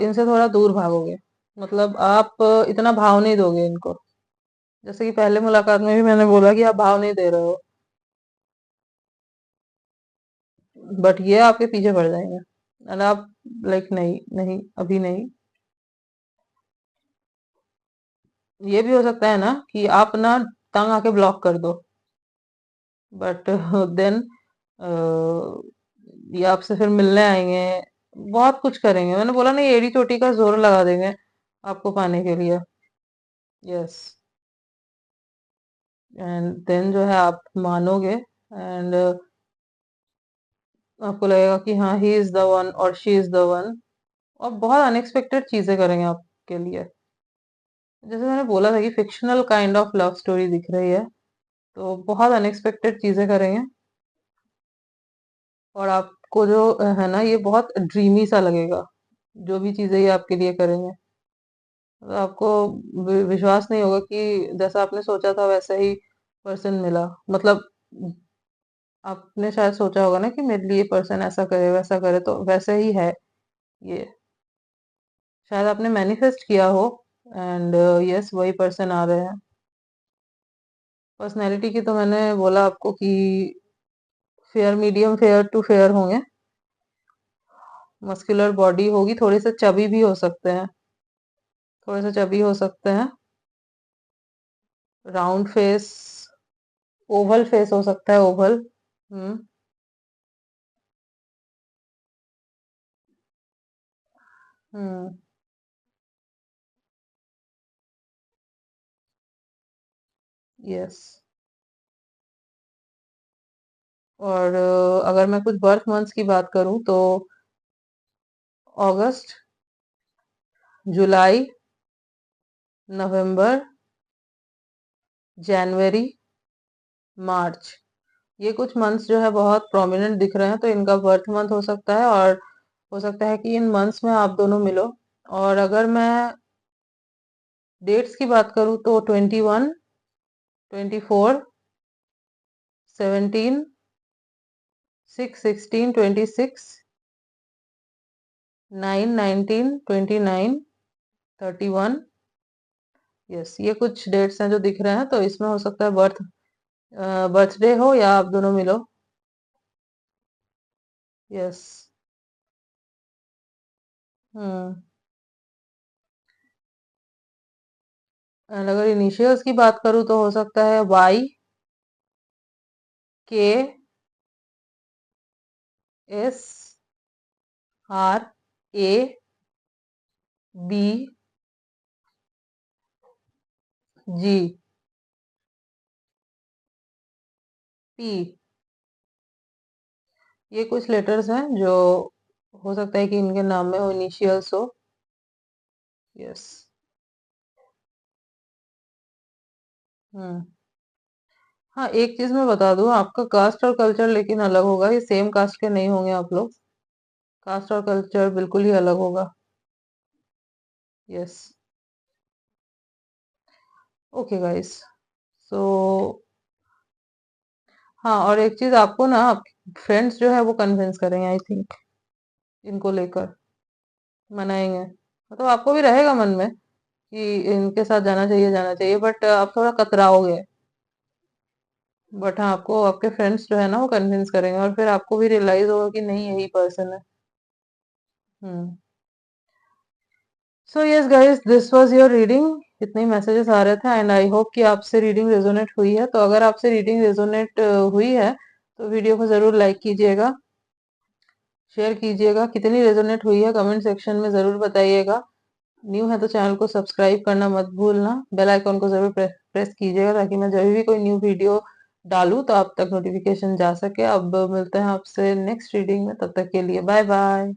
इनसे थोड़ा दूर भागोगे। मतलब आप इतना भाव नहीं दोगे इनको। जैसे कि पहले मुलाकात में भी मैंने बोला कि आप भाव नहीं दे रहे हो, बट ये आपके पीछे पड़ जाएंगे। और आप लाइक नहीं नहीं अभी नहीं। ये भी हो सकता है ना कि आप ना तंग आके ब्लॉक कर दो, बट देन ये आपसे फिर मिलने आएंगे, बहुत कुछ करेंगे। मैंने बोला ना ये एड़ी चोटी का जोर लगा देंगे आपको पाने के लिए। यस। एंड देन जो है आप मानोगे, एंड आपको लगेगा कि हाँ ही इज द वन और शी इज द वन। और बहुत अनएक्सपेक्टेड चीजें करेंगे आपके लिए। जैसे मैंने बोला था कि fictional kind of love story दिख रही है, तो बहुत अनएक्सपेक्टेड चीजें करेंगे। और आपको जो है ना ये बहुत ड्रीमी सा लगेगा, जो भी चीजें ये आपके लिए करेंगे। तो आपको विश्वास नहीं होगा कि जैसा आपने सोचा था वैसा ही पर्सन मिला। मतलब आपने शायद सोचा होगा ना कि मेरे लिए पर्सन ऐसा करे वैसा करे, तो वैसे ही है ये। शायद आपने मैनिफेस्ट किया हो, एंड यस वही पर्सन आ रहे हैं। पर्सनैलिटी की तो मैंने बोला आपको कि fair, medium fair to fair होंगे। मस्कुलर बॉडी होगी, थोड़े से चबी भी हो सकते हैं, थोड़े से चबी हो सकते हैं। राउंड फेस, ओवल फेस हो सकता है, ओवल। हम्म। हम्म। यस। और अगर मैं कुछ बर्थ मंथ्स की बात करूं तो अगस्त, जुलाई, नवंबर, जनवरी, मार्च, ये कुछ मंथ्स जो है बहुत प्रोमिनेंट दिख रहे हैं, तो इनका बर्थ मंथ हो सकता है। और हो सकता है कि इन मंथ्स में आप दोनों मिलो। और अगर मैं डेट्स की बात करूं तो 21, 24, 17, 6, 16, 26, 9, 19, 29, 31। यस, ये कुछ डेट्स हैं जो दिख रहे हैं, तो इसमें हो सकता है बर्थडे हो या आप दोनों मिलो। यस। हम्म। एंड अगर इनिशियल्स की बात करूँ तो हो सकता है YKSRABG, P। ये कुछ लेटर्स हैं जो हो सकता है कि इनके नाम में हो, इनिशियल्स हो। यस। हम्म। हाँ, एक चीज मैं बता दूं, आपका कास्ट और कल्चर लेकिन अलग होगा। ये सेम कास्ट के नहीं होंगे आप लोग। कास्ट और कल्चर बिल्कुल ही अलग होगा। यस। Okay guys. सो हाँ, और एक चीज आपको ना फ्रेंड्स जो है वो कन्विंस करेंगे आई थिंक, इनको लेकर मनाएंगे। मतलब आपको भी रहेगा मन में कि इनके साथ जाना चाहिए, बट आप थोड़ा कतराओगे। बट हाँ, आपको आपके फ्रेंड्स जो है ना वो कन्विंस करेंगे, और फिर आपको भी रियलाइज होगा कि नहीं यही पर्सन है। Hmm. So yes guys, this was your reading. इतने मैसेजेस आ रहे थे, एंड आई होप कि आपसे रीडिंग रेजोनेट हुई है। तो अगर आपसे रीडिंग रेजोनेट हुई है तो वीडियो को जरूर लाइक कीजिएगा। शेयर कीजिएगा। कितनी रेजोनेट हुई है कमेंट सेक्शन में जरूर बताइएगा। न्यू है तो चैनल को सब्सक्राइब करना मत भूलना। बेल आइकॉन को जरूर प्रेस कीजिएगा ताकि मैं जब भी कोई न्यू वीडियो डालूं तो आप तक नोटिफिकेशन जा सके। अब मिलते हैं आपसे नेक्स्ट रीडिंग में, तब तक के लिए बाय बाय।